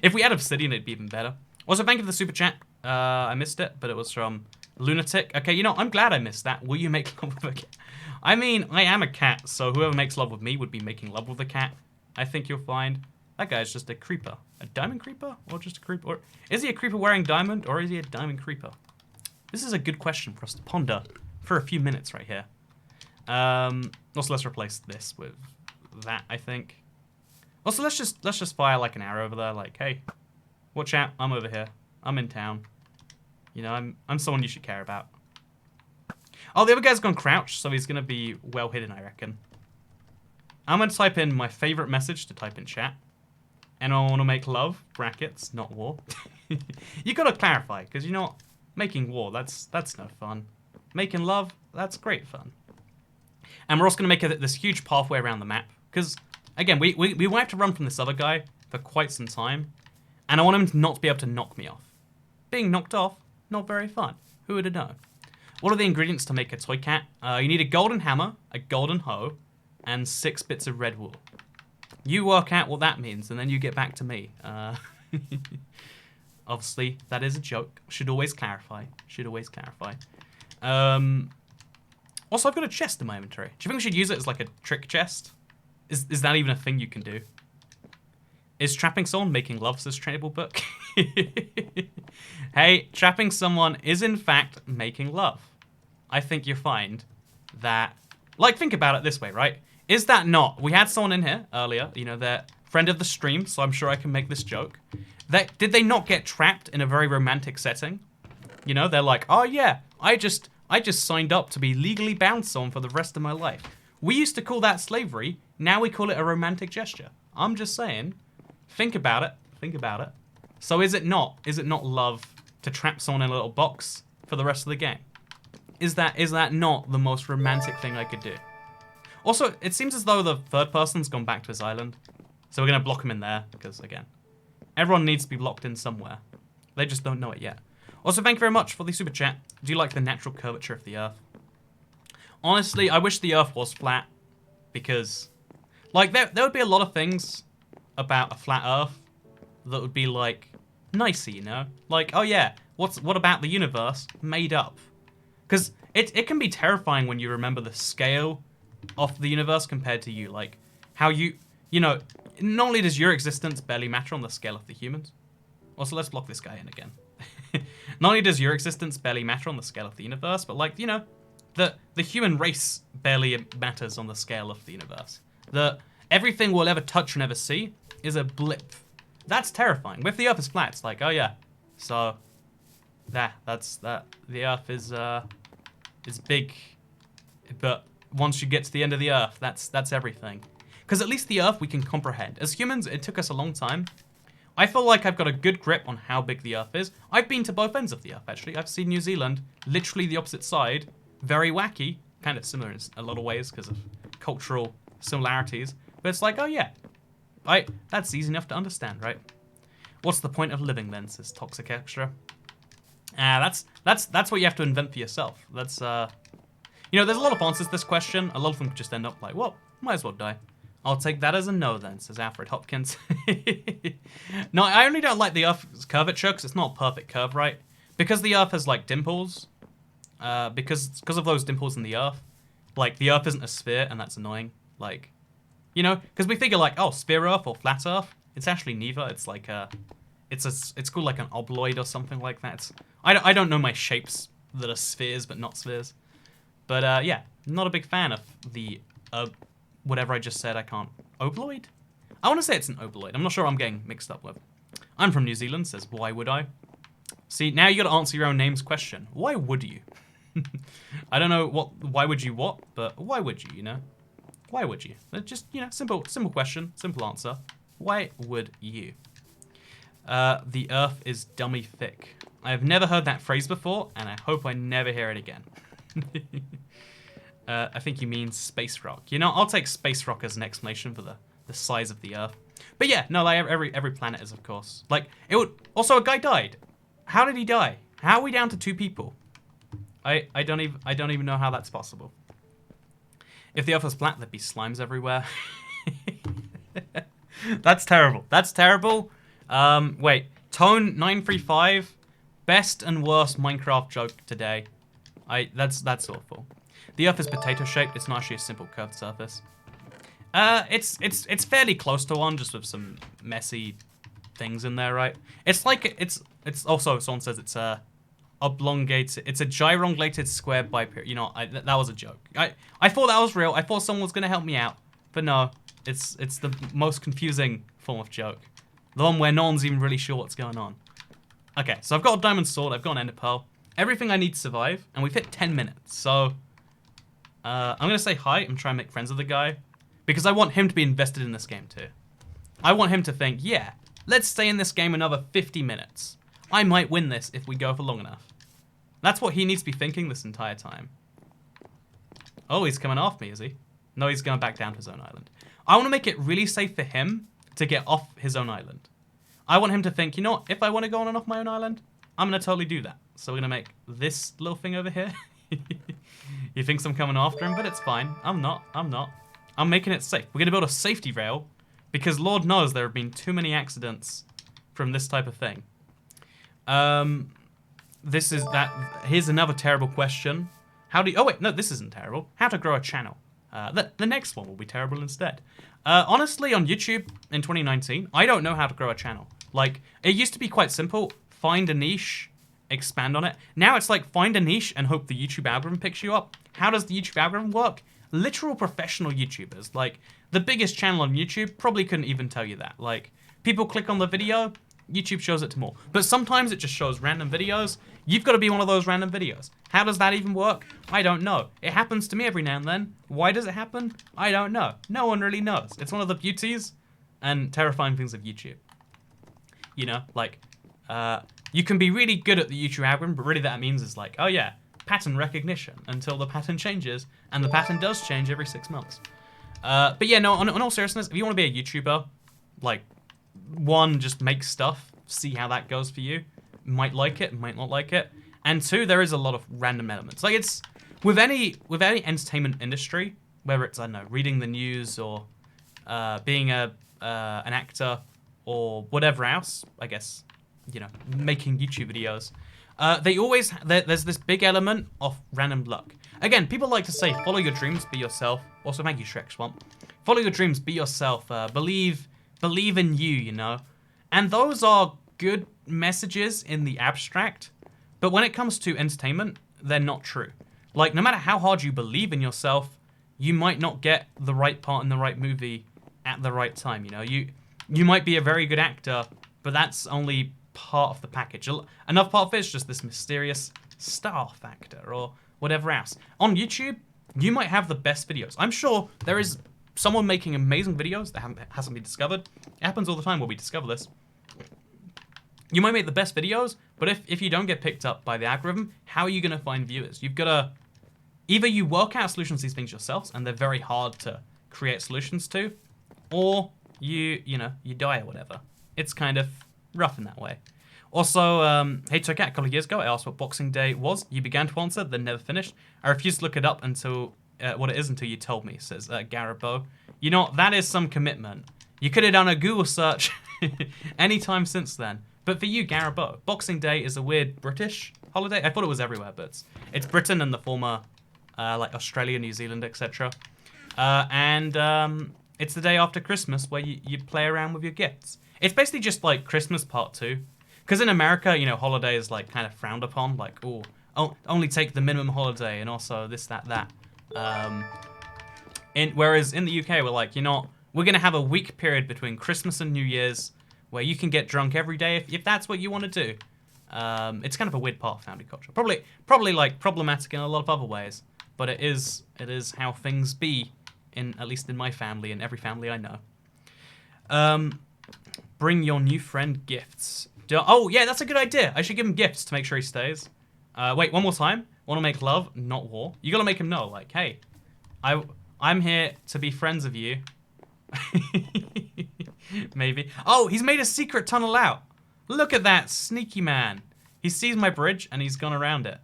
If we had obsidian, it'd be even better. Also, thank you for the super chat. I missed it, but it was from Lunatic. Okay, you know, I'm glad I missed that. Will you make love with a cat? I mean, I am a cat, so whoever makes love with me would be making love with a cat. I think you'll find. That guy's just a creeper. A diamond creeper? Or just a creeper? Or is he a creeper wearing diamond, or is he a diamond creeper? This is a good question for us to ponder for a few minutes right here. Also, let's replace this with that, I think. Also, let's just fire like an arrow over there, like, hey, watch out, I'm over here. I'm in town. You know, I'm someone you should care about. Oh, the other guy's gone crouch, so he's gonna be well hidden, I reckon. I'm gonna type in my favorite message to type in chat. And I want to make love, brackets, not war. You gotta clarify, because you know what? Making war, that's no fun. Making love, that's great fun. And we're also gonna make this huge pathway around the map, because again, we won't have to run from this other guy. for quite some time. And I want him to not be able to knock me off. Being knocked off, not very fun. Who would have known? What are the ingredients to make a toy cat? You need a golden hammer, a golden hoe, and 6 bits of red wool. You work out what that means, and then you get back to me. Obviously, that is a joke. Should always clarify. Should always clarify. Also, I've got a chest in my inventory. Do you think we should use it as like a trick chest? Is that even a thing you can do? Is trapping someone making love, says Trainable Book? Hey, trapping someone is in fact making love. I think you'll find that... Like, think about it this way, right? Is that not... We had someone in here earlier, you know, they're friend of the stream, so I'm sure I can make this joke. Did they not get trapped in a very romantic setting? You know, they're like, oh yeah, I just signed up to be legally bound to someone for the rest of my life. We used to call that slavery, now we call it a romantic gesture. I'm just saying, think about it, think about it. So is it not love to trap someone in a little box for the rest of the game? Is that not the most romantic thing I could do? Also, it seems as though the third person's gone back to his island. So we're gonna block him in there, because again, everyone needs to be blocked in somewhere. They just don't know it yet. Also, thank you very much for the super chat. Do you like the natural curvature of the Earth? Honestly, I wish the Earth was flat, because, like, there would be a lot of things about a flat Earth that would be, like, nicey, you know? Like, oh yeah, what about the universe made up? Because it can be terrifying when you remember the scale of the universe compared to you. Like, how you know, not only does your existence barely matter on the scale of the humans. Also, let's block this guy in again. Not only does your existence barely matter on the scale of the universe, but, like, you know, the human race barely matters on the scale of the universe. Everything we'll ever touch and ever see is a blip. That's terrifying. If the Earth is flat, it's like, oh yeah, so that's that. The Earth is big, but once you get to the end of the Earth, that's everything. Because at least the Earth we can comprehend. As humans, it took us a long time. I feel like I've got a good grip on how big the Earth is. I've been to both ends of the Earth, actually. I've seen New Zealand, literally the opposite side. Very wacky, kind of similar in a lot of ways because of cultural similarities. But it's like, oh yeah, that's easy enough to understand, right? What's the point of living then, says Toxic Extra. That's what you have to invent for yourself. That's, you know, there's a lot of answers to this question. A lot of them just end up like, well, might as well die. I'll take that as a no then, says Alfred Hopkins. No, I only don't like the Earth's curvature because it's not a perfect curve, right? Because the Earth has, like, dimples, because of those dimples in the Earth, like, the Earth isn't a sphere, and that's annoying. Like, you know, because we figure, like, oh, sphere Earth or flat Earth. It's actually neither. It's like it's called like an obloid or something like that. I don't know my shapes that are spheres but not spheres. But yeah, not a big fan of the whatever I just said. I can't. Obloid? I want to say it's an obloid. I'm not sure what I'm getting mixed up with. I'm from New Zealand, says why would I? See, now you got to answer your own name's question. Why would you? I don't know why would you what, but why would you, you know? Why would you? Just, you know, simple question, simple answer. Why would you? The Earth is dummy thick. I have never heard that phrase before, and I hope I never hear it again. I think you mean space rock. You know, I'll take space rock as an explanation for the size of the Earth. But yeah, no, like every planet is, of course. Like, it would... Also, a guy died. How did he die? How are we down to 2 people? I don't even know how that's possible. If the Earth was flat, there'd be slimes everywhere. That's terrible. That's terrible. Wait. Tone935. Best and worst Minecraft joke today. That's awful. The Earth is potato shaped. It's not actually a simple curved surface. It's fairly close to one, just with some messy things in there, right? It's like it's also, someone says it's a oblongated. It's a gyronglated square biperiod. You know, that was a joke. I thought that was real. I thought someone was gonna help me out, but no. It's the most confusing form of joke. The one where no one's even really sure what's going on. Okay, so I've got a diamond sword, I've got an ender pearl. Everything I need to survive, and we've hit 10 minutes. So, I'm going to say hi and try and make friends with the guy. Because I want him to be invested in this game too. I want him to think, yeah, let's stay in this game another 50 minutes. I might win this if we go for long enough. That's what he needs to be thinking this entire time. Oh, he's coming after me, is he? No, he's going back down to his own island. I want to make it really safe for him to get off his own island. I want him to think, you know what, if I want to go on and off my own island, I'm going to totally do that. So we're going to make this little thing over here. He thinks I'm coming after him, but it's fine. I'm not. I'm making it safe. We're going to build a safety rail because Lord knows there have been too many accidents from this type of thing. Here's another terrible question. Oh wait, no, this isn't terrible. How to grow a channel. The next one will be terrible instead. Honestly, on YouTube in 2019, I don't know how to grow a channel. Like, it used to be quite simple. Find a niche, expand on it. Now it's like, find a niche and hope the YouTube algorithm picks you up. How does the YouTube algorithm work? Literal professional YouTubers, like, the biggest channel on YouTube probably couldn't even tell you that. Like, people click on the video, YouTube shows it to more. But sometimes it just shows random videos. You've got to be one of those random videos. How does that even work? I don't know. It happens to me every now and then. Why does it happen? I don't know. No one really knows. It's one of the beauties and terrifying things of YouTube. You know, like, you can be really good at the YouTube algorithm, but really that means is like, oh yeah, pattern recognition until the pattern changes, and the pattern does change every 6 months. But yeah, no, on all seriousness, if you want to be a YouTuber, like, one, just make stuff, see how that goes for you. Might like it, might not like it. And two, there is a lot of random elements. Like, it's with any entertainment industry, whether it's, I don't know, reading the news or being an actor or whatever else, I guess, you know, making YouTube videos, there's this big element of random luck. Again, people like to say, follow your dreams, be yourself. Also, thank you, Shrek Swamp. Follow your dreams, be yourself, believe in you, you know. And those are good messages in the abstract, but when it comes to entertainment, they're not true. Like, no matter how hard you believe in yourself, you might not get the right part in the right movie at the right time, you know. You might be a very good actor, but that's only part of the package. Another part of it is just this mysterious star factor or whatever else. On YouTube, you might have the best videos. I'm sure there is someone making amazing videos that hasn't been discovered. It happens all the time where we discover this. You might make the best videos, but if you don't get picked up by the algorithm, how are you going to find viewers? You've got to... Either you work out solutions to these things yourselves, and they're very hard to create solutions to, or you die or whatever. It's kind of rough in that way. Also, hey Tokat, a couple of years ago, I asked what Boxing Day was. You began to answer, then never finished. I refused to look it up until what it is until you told me, says Garabo. You know, that is some commitment. You could have done a Google search anytime since then. But for you, Garabo, Boxing Day is a weird British holiday. I thought it was everywhere, but it's Britain and the former, like Australia, New Zealand, etc. And it's the day after Christmas where you play around with your gifts. It's basically just like Christmas part 2. Because in America, you know, holiday is like kind of frowned upon. Like, oh, only take the minimum holiday and also this, that. Whereas in the UK, we're like, you know, we're going to have a week period between Christmas and New Year's where you can get drunk every day if that's what you want to do. It's kind of a weird part of family culture. Probably like problematic in a lot of other ways, but it is how things be at least in my family and every family I know. Bring your new friend gifts. Oh yeah, that's a good idea. I should give him gifts to make sure he stays. Wait, one more time. Want to make love, not war. You gotta make him know, like, hey, I'm here to be friends with you. Maybe. Oh, he's made a secret tunnel out. Look at that, sneaky man. He sees my bridge and he's gone around it.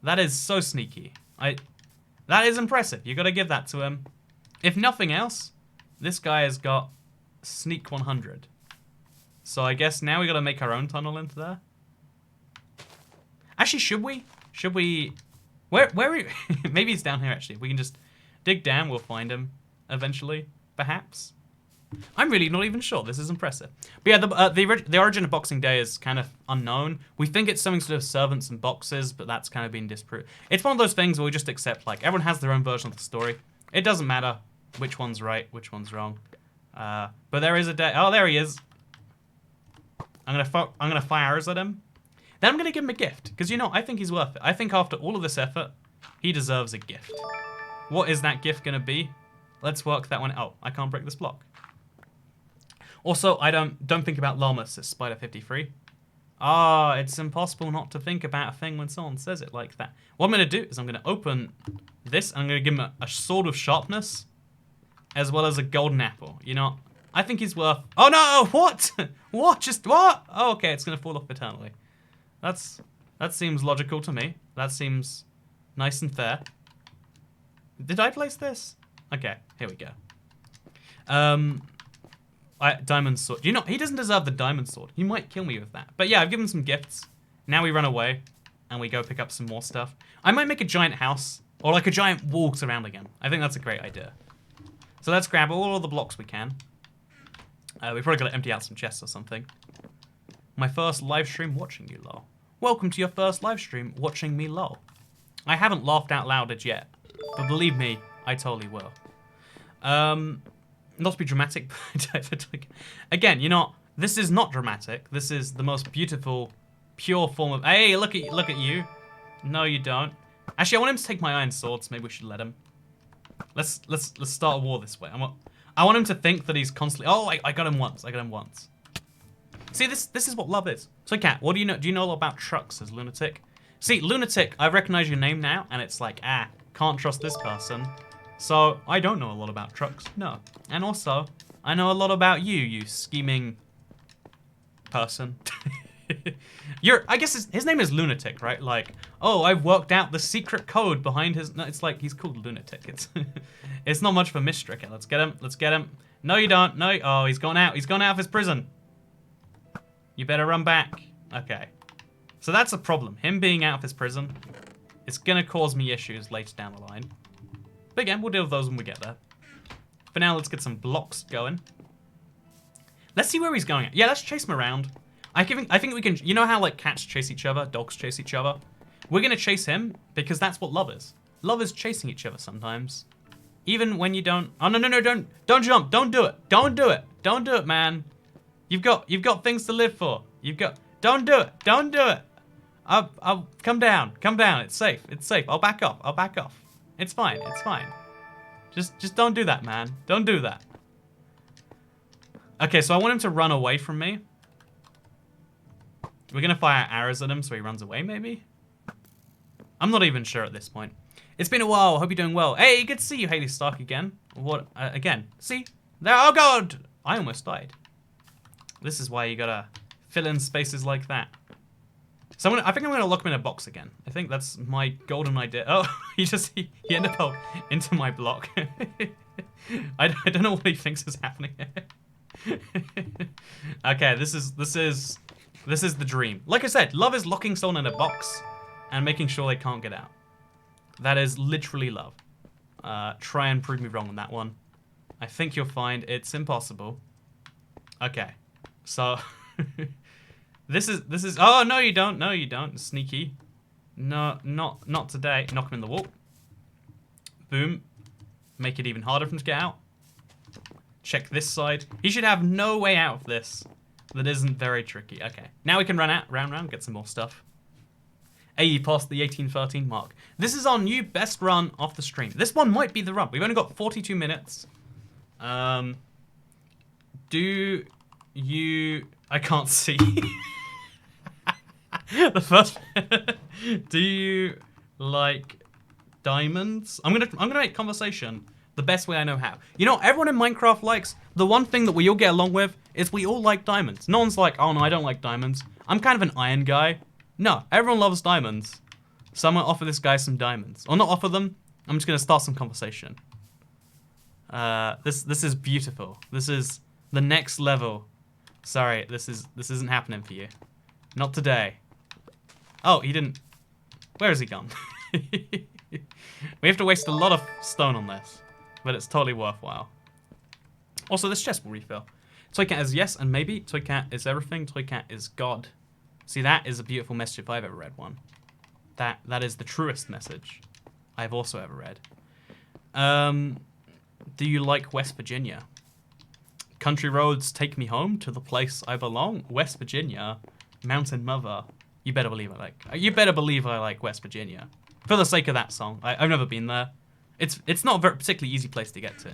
That is so sneaky. That is impressive. You gotta give that to him. If nothing else, this guy has got sneak 100. So I guess now we gotta make our own tunnel into there. Actually, should we? Where maybe he's down here actually. We can just dig down, we'll find him eventually, perhaps. I'm really not even sure. This is impressive. But yeah, the origin of Boxing Day is kind of unknown. We think it's something to do with servants and boxes, but that's kind of been disproved. It's one of those things where we just accept, like, everyone has their own version of the story. It doesn't matter which one's right, which one's wrong. But there is a day. Oh, there he is. I'm gonna fire arrows at him. Then I'm gonna give him a gift because, you know, I think he's worth it. I think after all of this effort, he deserves a gift. What is that gift gonna be? Let's work that one. Oh, I can't break this block. Also, I don't think about llamas, says Spider53. Ah, it's impossible not to think about a thing when someone says it like that. What I'm going to do is I'm going to open this, and I'm going to give him a sword of sharpness, as well as a golden apple. You know, I think he's worth... Oh no, what? What? Just what? Oh, okay, it's gonna fall off eternally. That seems logical to me. That seems nice and fair. Did I place this? Okay, here we go. Diamond sword. You know, he doesn't deserve the diamond sword. He might kill me with that. But yeah, I've given him some gifts. Now we run away, and we go pick up some more stuff. I might make a giant house, or like a giant wall surrounding him. I think that's a great idea. So let's grab all of the blocks we can. We probably gotta empty out some chests or something. My first live stream watching you, lol. Welcome to your first live stream watching me, lol. I haven't laughed out loud as yet, but believe me, I totally will. Not to be dramatic, but again, you know, this is not dramatic. This is the most beautiful, pure form of. Hey, look at you. No, you don't. Actually, I want him to take my iron swords. Maybe we should let him. Let's start a war this way. I want him to think that he's constantly. Oh, I got him once. I got him once. See, this is what love is. So, Cat, what do you know? Do you know a lot about trucks as Lunatic? See, Lunatic, I recognize your name now, and it's like, can't trust this person. So, I don't know a lot about trucks, no. And also, I know a lot about you, you scheming person. I guess his name is Lunatic, right? Like, oh, I've worked out the secret code behind his... No, it's like, he's called Lunatic. It's not much of a mystery. Okay, let's get him. No, you don't. No, oh, he's gone out. He's gone out of his prison. You better run back. Okay. So that's a problem. Him being out of his prison, it's gonna cause me issues later down the line. But again, we'll deal with those when we get there. For now, let's get some blocks going. Let's see where he's going. Yeah, let's chase him around. I think we can... You know how, like, cats chase each other? Dogs chase each other? We're going to chase him because that's what love is. Love is chasing each other sometimes. Even when you don't... Oh, no, don't jump. Don't do it. Don't do it. Don't do it, man. You've got things to live for. Don't do it. Don't do it. I'll come down. Come down. It's safe. It's safe. I'll back off. It's fine. It's fine. Just don't do that, man. Don't do that. Okay, so I want him to run away from me. We're gonna fire arrows at him so he runs away, maybe? I'm not even sure at this point. It's been a while. Hope you're doing well. Hey, good to see you, Haley Stark, again. What? Again. See? There. Oh, God! I almost died. This is why you gotta fill in spaces like that. So I think I'm gonna lock him in a box again. I think that's my golden idea. Oh, he ended up into my block. I don't know what he thinks is happening here. Okay, this is the dream. Like I said, love is locking someone in a box and making sure they can't get out. That is literally love. Try and prove me wrong on that one. I think you'll find it's impossible. Okay, so this is. Oh no, you don't. No, you don't. Sneaky. No, not today. Knock him in the wall. Boom. Make it even harder for him to get out. Check this side. He should have no way out of this. That isn't very tricky. Okay. Now we can run out, round, get some more stuff. Hey, you passed the 1813 mark. This is our new best run off the stream. This one might be the run. We've only got 42 minutes. Do you... I can't see. The first... Do you like diamonds? I'm gonna make conversation the best way I know how. You know, everyone in Minecraft likes... The one thing that we all get along with is we all like diamonds. No one's like, oh no, I don't like diamonds. I'm kind of an iron guy. No, everyone loves diamonds. So I'm gonna offer this guy some diamonds. Or not offer them, I'm just gonna start some conversation. This is beautiful. This is the next level. Sorry, this isn't happening for you. Not today. Oh, he didn't... Where has he gone? We have to waste a lot of stone on this. But it's totally worthwhile. Also, this chest will refill. Toycat is yes and maybe. Toycat is everything. Toycat is God. See, that is a beautiful message if I've ever read one. That is the truest message I've also ever read. Do you like West Virginia? Country roads take me home to the place I belong. West Virginia, Mountain Mother. You better believe I like West Virginia. For the sake of that song, I've never been there. It's not a very particularly easy place to get to.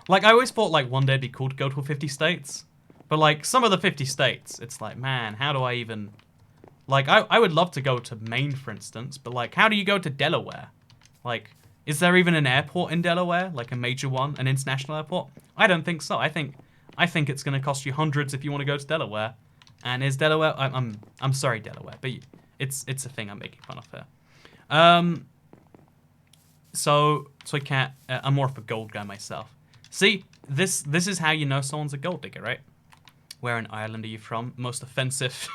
Like, I always thought, like, one day it'd be cool to go to 50 states. But, like, some of the 50 states, it's like, man, how do I even... Like, I would love to go to Maine, for instance, but, like, how do you go to Delaware? Like, is there even an airport in Delaware? Like, a major one? An international airport? I don't think so. I think I think it's going to cost you hundreds if you want to go to Delaware. And is Delaware? I'm sorry, Delaware, but it's a thing I'm making fun of here. So Cat, I'm more of a gold guy myself. See, this is how you know someone's a gold digger, right? Where in Ireland are you from? Most offensive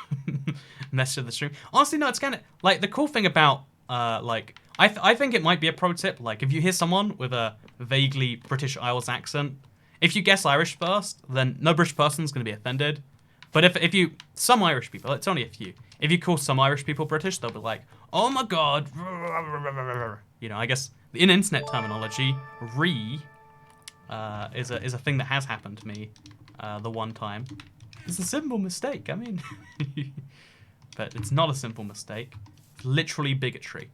message of the stream. Honestly, no, it's kind of like the cool thing about like I think it might be a pro tip. Like if you hear someone with a vaguely British Isles accent, if you guess Irish first, then no British person's gonna be offended. But if you some Irish people, it's only a few. If you call some Irish people British, they'll be like, "Oh my god," you know. I guess in internet terminology, is a thing that has happened to me the one time. It's a simple mistake, I mean. But it's not a simple mistake. It's literally bigotry.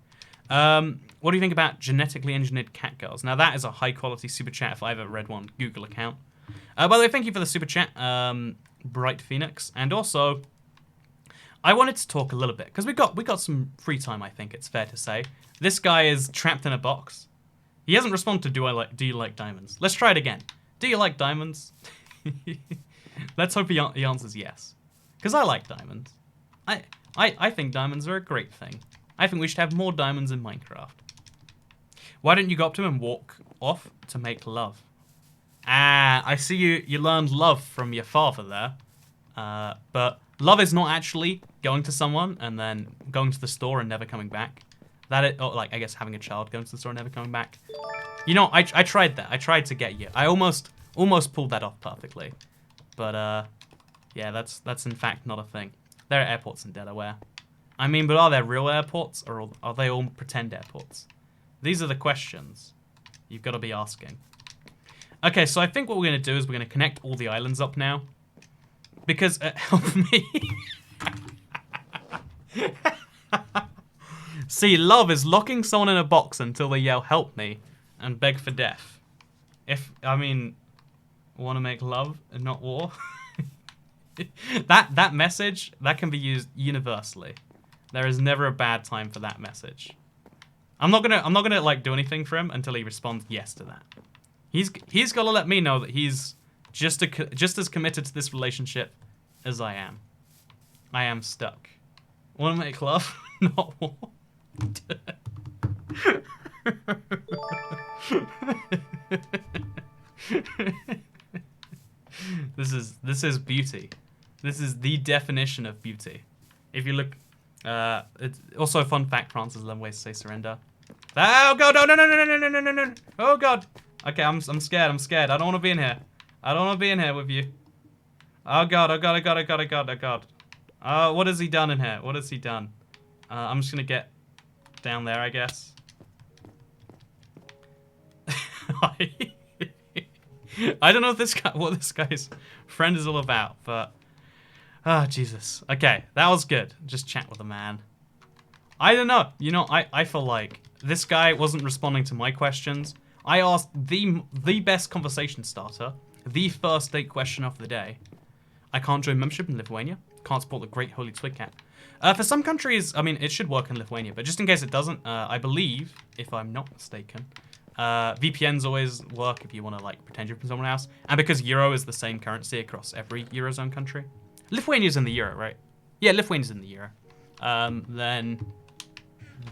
What do you think about genetically engineered cat girls? Now that is a high quality super chat if I ever read one Google account. By the way, thank you for the super chat, Bright Phoenix. And also, I wanted to talk a little bit, because we got some free time, I think it's fair to say. This guy is trapped in a box. He hasn't responded to do you like diamonds? Let's try it again. Do you like diamonds? Let's hope he answers yes. Because I like diamonds. I think diamonds are a great thing. I think we should have more diamonds in Minecraft. Why don't you go up to him and walk off to make love? Ah, I see you learned love from your father there. But love is not actually going to someone and then going to the store and never coming back. Like, I guess having a child going to the store and never coming back. You know, I tried that. I tried to get you. I almost pulled that off perfectly. But, yeah, that's in fact not a thing. There are airports in Delaware. I mean, but are there real airports or are they all pretend airports? These are the questions you've got to be asking. Okay, so I think what we're going to do is we're going to connect all the islands up now. Because, help me. See, love is locking someone in a box until they yell, "Help me," and beg for death. Want to make love and not war? That message, that can be used universally. There is never a bad time for that message. I'm not gonna like do anything for him until he responds yes to that. He's got to let me know that he's just as committed to this relationship as I am. I am stuck. Want to make love, not war. This is beauty. This is the definition of beauty. If you look, it's also a fun fact. France has 11 ways to say surrender. Oh god! No! Oh god! Okay, I'm scared. I'm scared. I don't want to be in here. I don't want to be in here with you. Oh god! Oh god! Oh god! Oh god! Oh god! Oh god! What has he done in here? What has he done? I'm just gonna get down there, I guess. I don't know if what this guy's friend is all about, but Jesus. Okay, that was good. Just chat with a man. I don't know. You know, I feel like this guy wasn't responding to my questions. I asked the best conversation starter, the first date question of the day. I can't join membership in Lithuania. Can't support the Great Holy Twig Cat. For some countries, I mean, it should work in Lithuania, but just in case it doesn't, I believe, if I'm not mistaken, VPNs always work if you want to like pretend you're from someone else, and because Euro is the same currency across every Eurozone country. Lithuania's in the Euro, right? Yeah, Lithuania's in the Euro.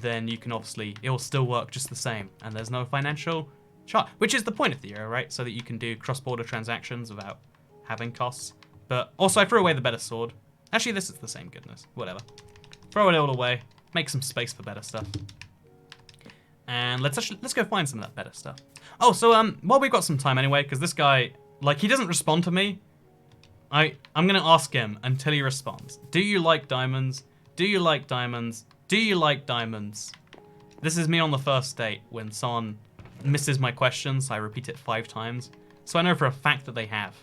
Then you can obviously, it will still work just the same, and there's no financial charge, which is the point of the Euro, right? So that you can do cross-border transactions without having costs. But also, I threw away the better sword. Actually, this is the same goodness. Whatever. Throw it all away. Make some space for better stuff. And let's go find some of that better stuff. Oh, so while we've got some time anyway, because this guy, like, he doesn't respond to me. I'm gonna ask him until he responds. Do you like diamonds? Do you like diamonds? Do you like diamonds? This is me on the first date when someone misses my questions. I repeat it 5 times, so I know for a fact that they have,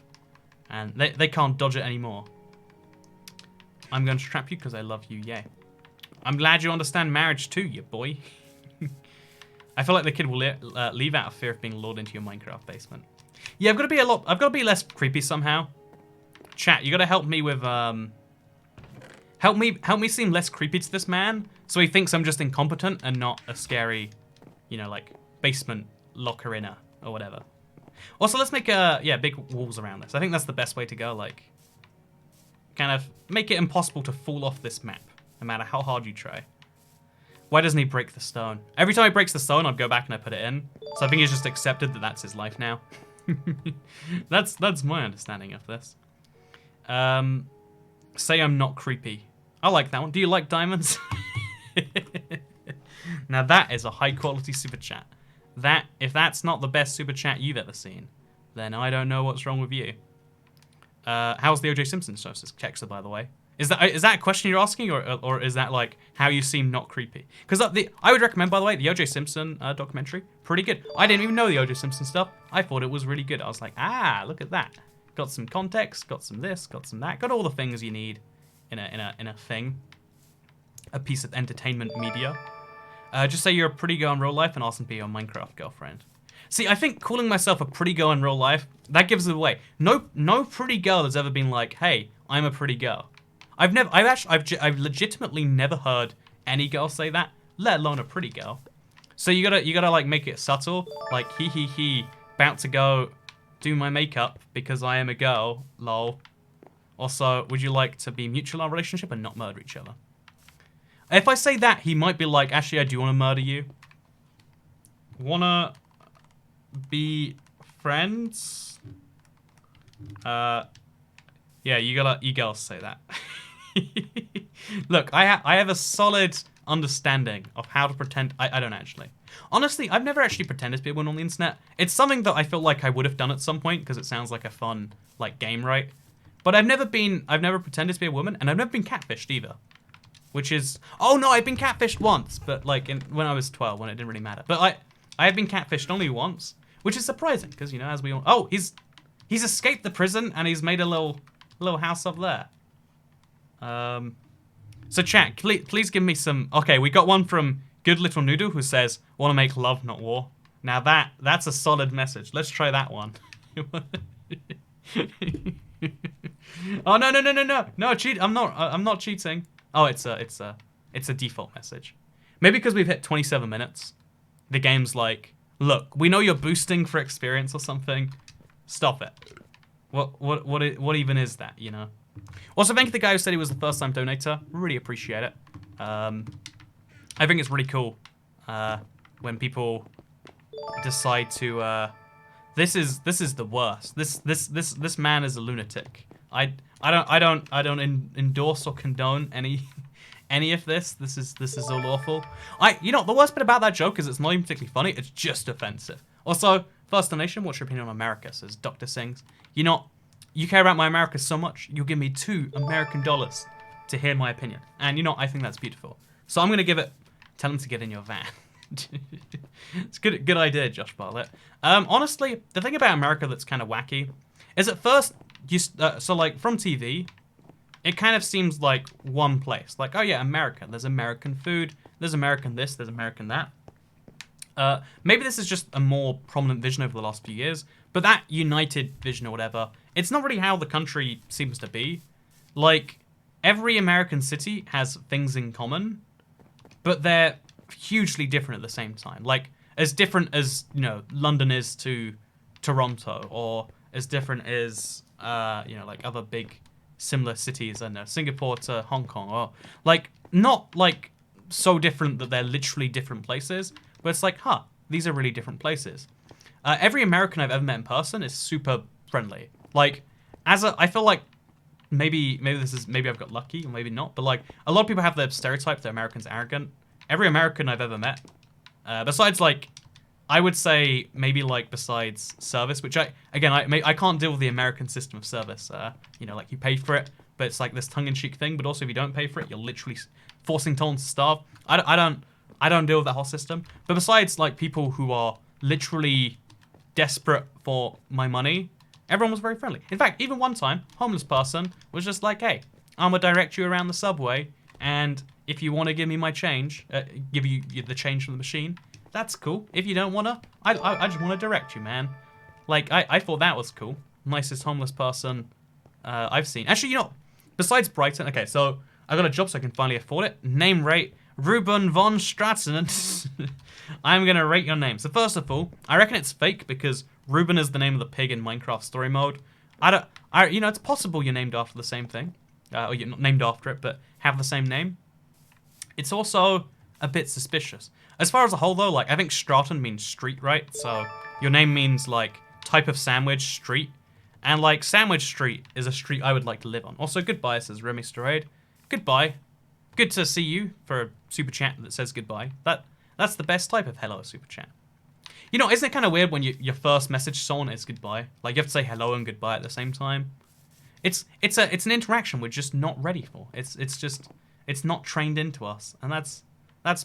and they can't dodge it anymore. I'm going to trap you because I love you, yay. I'm glad you understand marriage too, you boy. I feel like the kid will leave out of fear of being lured into your Minecraft basement. Yeah, I've got to be less creepy somehow. Chat, you got to help me with help me seem less creepy to this man, so he thinks I'm just incompetent and not a scary, you know, like basement locker inner or whatever. Also, let's make big walls around this. I think that's the best way to go. Like, kind of make it impossible to fall off this map, no matter how hard you try. Why doesn't he break the stone? Every time he breaks the stone, I'd go back and I put it in. So I think he's just accepted that that's his life now. That's my understanding of this. Say I'm not creepy. I like that one. Do you like diamonds? Now that is a high quality super chat. If that's not the best super chat you've ever seen, then I don't know what's wrong with you. How's the O.J. Simpson show? Says Kexer, by the way. Is that a question you're asking, or is that like how you seem not creepy? Because I would recommend, by the way, the O.J. Simpson documentary. Pretty good. I didn't even know the O.J. Simpson stuff. I thought it was really good. I was like, look at that. Got some context. Got some this. Got some that. Got all the things you need in a thing. A piece of entertainment media. Just say you're a pretty girl in real life and ask them to be your Minecraft girlfriend. See, I think calling myself a pretty girl in real life, that gives it away. No pretty girl has ever been like, hey, I'm a pretty girl. I've legitimately never heard any girl say that, let alone a pretty girl. So you gotta like make it subtle, like he, about to go do my makeup because I am a girl, lol. Also, would you like to be mutual in our relationship and not murder each other? If I say that, he might be like, actually, I do want to murder you. Wanna be friends? Yeah, you girls say that. Look, I have a solid understanding of how to pretend. I don't actually. Honestly, I've never actually pretended to be a woman on the internet. It's something that I feel like I would have done at some point because it sounds like a fun like game, right? But I've never pretended to be a woman, and I've never been catfished either. Which is, oh no, I've been catfished once, but like when I was 12, when it didn't really matter. But I have been catfished only once, which is surprising because, you know, as we all, oh, he's escaped the prison and he's made a little house up there. So chat, please give me some. Okay, we got one from Good Little Noodle who says, "Want to make love, not war." Now that's a solid message. Let's try that one. Oh no, cheat! I'm not cheating. Oh, it's a default message. Maybe because we've hit 27 minutes, the game's like, look, we know you're boosting for experience or something. Stop it. What even is that? You know. Also, thank you to the guy who said he was the first-time donator. Really appreciate it. I think it's really cool when people decide to. This is the worst. This man is a lunatic. I don't endorse or condone any of this. This is all awful. You know, the worst bit about that joke is it's not even particularly funny. It's just offensive. Also, first donation. What's your opinion on America? Says Dr. Sings. You care about my America so much, you'll give me $2 American to hear my opinion. And you know, I think that's beautiful. So I'm gonna give it. Tell him to get in your van. It's good idea, Josh Bartlett. Honestly, the thing about America that's kind of wacky is at first so like from TV, it kind of seems like one place. Like, oh yeah, America. There's American food. There's American this. There's American that. Maybe this is just a more prominent vision over the last few years, but that united vision or whatever, it's not really how the country seems to be. Like, every American city has things in common, but they're hugely different at the same time. Like, as different as, you know, London is to Toronto, or as different as, you know, like other big similar cities, I don't know, Singapore to Hong Kong, or like, not like so different that they're literally different places, but it's like, these are really different places. Every American I've ever met in person is super friendly. Like, I feel like maybe I've got lucky, or maybe not, but like, a lot of people have the stereotype that Americans are arrogant. Every American I've ever met, besides like, I would say maybe like besides service, which I can't deal with the American system of service. You know, like you pay for it, but it's like this tongue-in-cheek thing. But also, if you don't pay for it, you're literally forcing someone to starve. I don't deal with that whole system. But besides like people who are literally desperate for my money, everyone was very friendly. In fact, even one time, homeless person was just like, "Hey, I'm gonna direct you around the subway, and if you want to give me my change, give you the change from the machine, that's cool. If you don't wanna, I just want to direct you, man." Like, I thought that was cool. Nicest homeless person I've seen. Actually, you know, besides Brighton, okay, so I got a job so I can finally afford it. Name rate, Ruben von Straten. I'm gonna rate your name. So first of all, I reckon it's fake because Ruben is the name of the pig in Minecraft story mode. You know, it's possible you're named after the same thing. Or you're not named after it, but have the same name. It's also a bit suspicious. As far as a whole, though, like, I think Stratton means street, right? So your name means, like, type of sandwich, street. And, like, Sandwich Street is a street I would like to live on. Also, goodbye, says Remy Storade. Goodbye. Good to see you for a super chat that says goodbye. That's the best type of hello super chat. You know, isn't it kind of weird when your first message to someone is goodbye? Like, you have to say hello and goodbye at the same time. It's an interaction we're just not ready for. It's not trained into us, and that's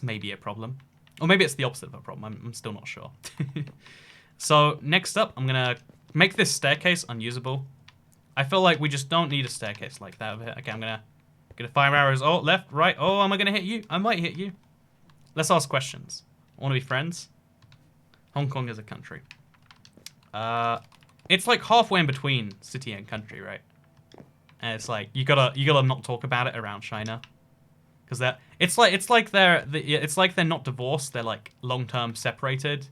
maybe a problem. Or maybe it's the opposite of a problem. I'm still not sure. So, next up, I'm gonna make this staircase unusable. I feel like we just don't need a staircase like that over here. Okay, I'm gonna fire arrows. Oh, left, right. Oh, am I gonna hit you? I might hit you. Let's ask questions. Want to be friends? Hong Kong is a country. It's like halfway in between city and country, right? And it's like you gotta not talk about it around China, because it's like they're not divorced. They're like long-term separated,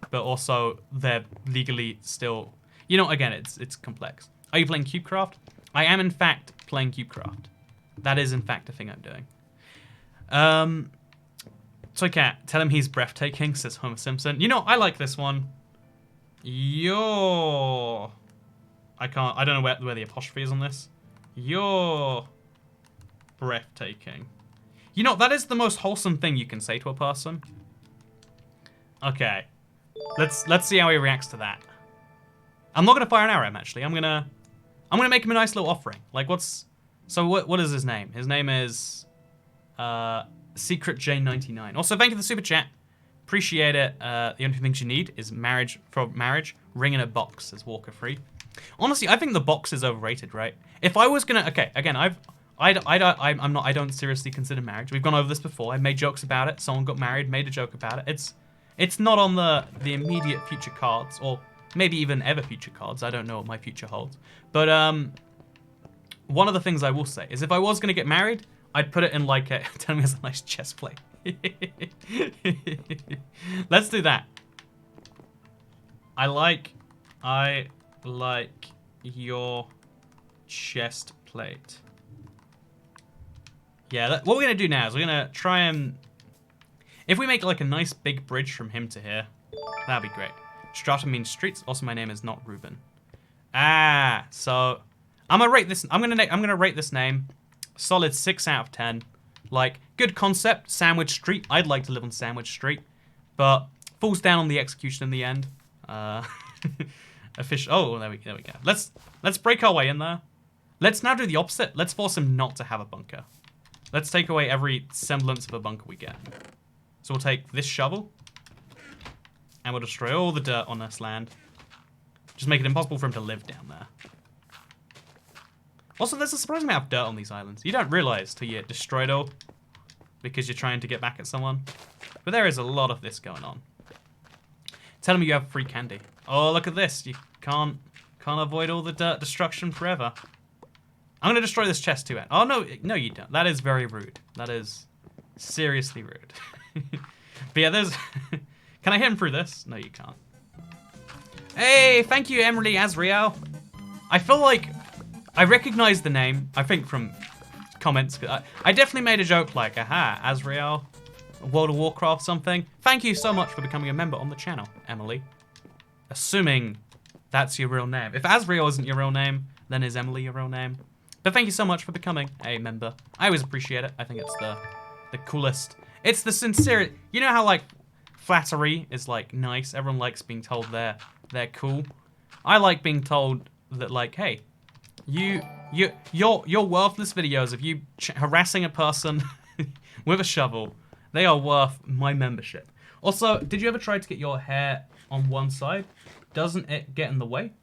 but also they're legally still. You know, again, it's complex. Are you playing CubeCraft? I am in fact playing CubeCraft. That is in fact a thing I'm doing. Toy Cat, tell him he's breathtaking, says Homer Simpson. You know, I like this one. You're... I don't know where the apostrophe is on this. You're breathtaking. You know, that is the most wholesome thing you can say to a person. Okay. Let's see how he reacts to that. I'm not gonna fire an arrow at him, actually. I'm gonna make him a nice little offering. Like, what is his name? His name is Secret J99. Also, thank you for the super chat. Appreciate it. The only things you need is marriage, ring in a box, says Walker Free. Honestly, I think the box is overrated, right? If I was gonna, okay, again, I don't seriously consider marriage. We've gone over this before. I made jokes about it. Someone got married, made a joke about it. It's not on the immediate future cards, or maybe even ever future cards. I don't know what my future holds. But one of the things I will say is if I was gonna get married, I'd put it in like a, tell me it's a nice chest plate. Let's do that. I like your chest plate. Yeah, what we're going to do now is we're going to try and... If we make like a nice big bridge from him to here, that'd be great. Strata means streets. Also, my name is not Ruben. So I'm gonna rate this. I'm gonna rate this name solid 6 out of 10. Like, good concept, Sandwich Street. I'd like to live on Sandwich Street, but falls down on the execution in the end. Oh, there we go. Let's break our way in there. Let's now do the opposite. Let's force him not to have a bunker. Let's take away every semblance of a bunker we get. So we'll take this shovel, and we'll destroy all the dirt on this land. Just make it impossible for him to live down there. Also, there's a surprising amount of dirt on these islands. You don't realize till you destroy it all, because you're trying to get back at someone. But there is a lot of this going on. Tell me you have free candy. Oh, look at this. You can't avoid all the dirt destruction forever. I'm going to destroy this chest too. Oh, no, you don't. That is very rude. That is seriously rude. But yeah, there's... Can I hit him through this? No, you can't. Hey, thank you, Emily Azriel. I feel like I recognize the name, I think from comments. I definitely made a joke like, aha, Azriel, World of Warcraft something. Thank you so much for becoming a member on the channel, Emily. Assuming that's your real name. If Azriel isn't your real name, then is Emily your real name? But thank you so much for becoming a member. I always appreciate it. I think it's the coolest. It's the sincere. You know how like flattery is like nice. Everyone likes being told they're cool. I like being told that like, hey, your worthless videos of you harassing a person with a shovel, they are worth my membership. Also, did you ever try to get your hair on one side? Doesn't it get in the way?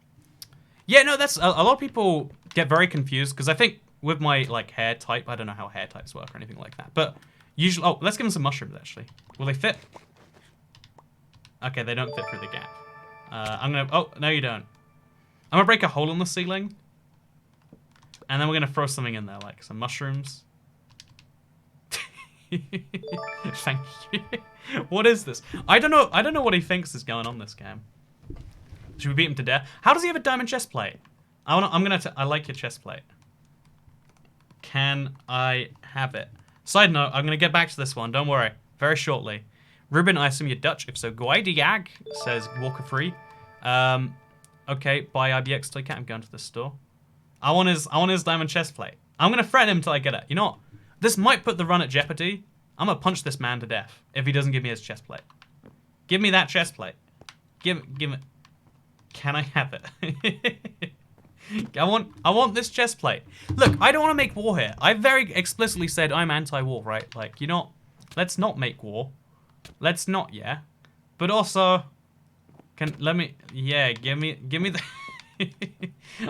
Yeah, no, that's a lot of people get very confused because I think with my like hair type, I don't know how hair types work or anything like that. But usually, oh, let's give them some mushrooms actually. Will they fit? Okay, they don't fit through the gap. Oh, no you don't. I'm gonna break a hole in the ceiling. And then we're gonna throw something in there, like some mushrooms. Thank you. What is this? I don't know what he thinks is going on this game. Should we beat him to death? How does he have a diamond chest plate? I like your chest plate. Can I have it? Side note, I'm gonna get back to this one. Don't worry. Very shortly. Ruben, I assume you're Dutch. If so, Guaidiag says Walker Free. Okay, buy IBX toy cat. I'm going to the store. I want his diamond chest plate. I'm gonna threaten him till I get it. You know what? This might put the run at jeopardy. I'm gonna punch this man to death if he doesn't give me his chest plate. Give me that chest plate. Give it. Can I have it? I want this chest plate. Look, I don't want to make war here. I very explicitly said I'm anti-war, right? Like, you know, let's not make war. Let's not, yeah. But also, give me the.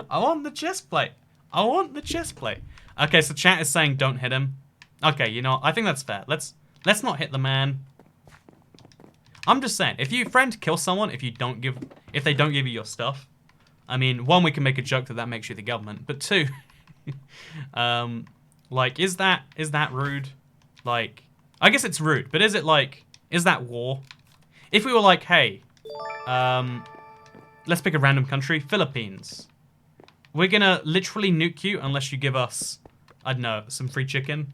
I want the chest plate. I want the chest plate. Okay, so chat is saying don't hit him. Okay, you know, I think that's fair. Let's not hit the man. I'm just saying, if your friend kills someone, if they don't give you your stuff, I mean, one, we can make a joke that makes you the government, but two, like, is that rude? Like, I guess it's rude, but is that war? If we were like, hey, let's pick a random country, Philippines. We're gonna literally nuke you unless you give us, I don't know, some free chicken.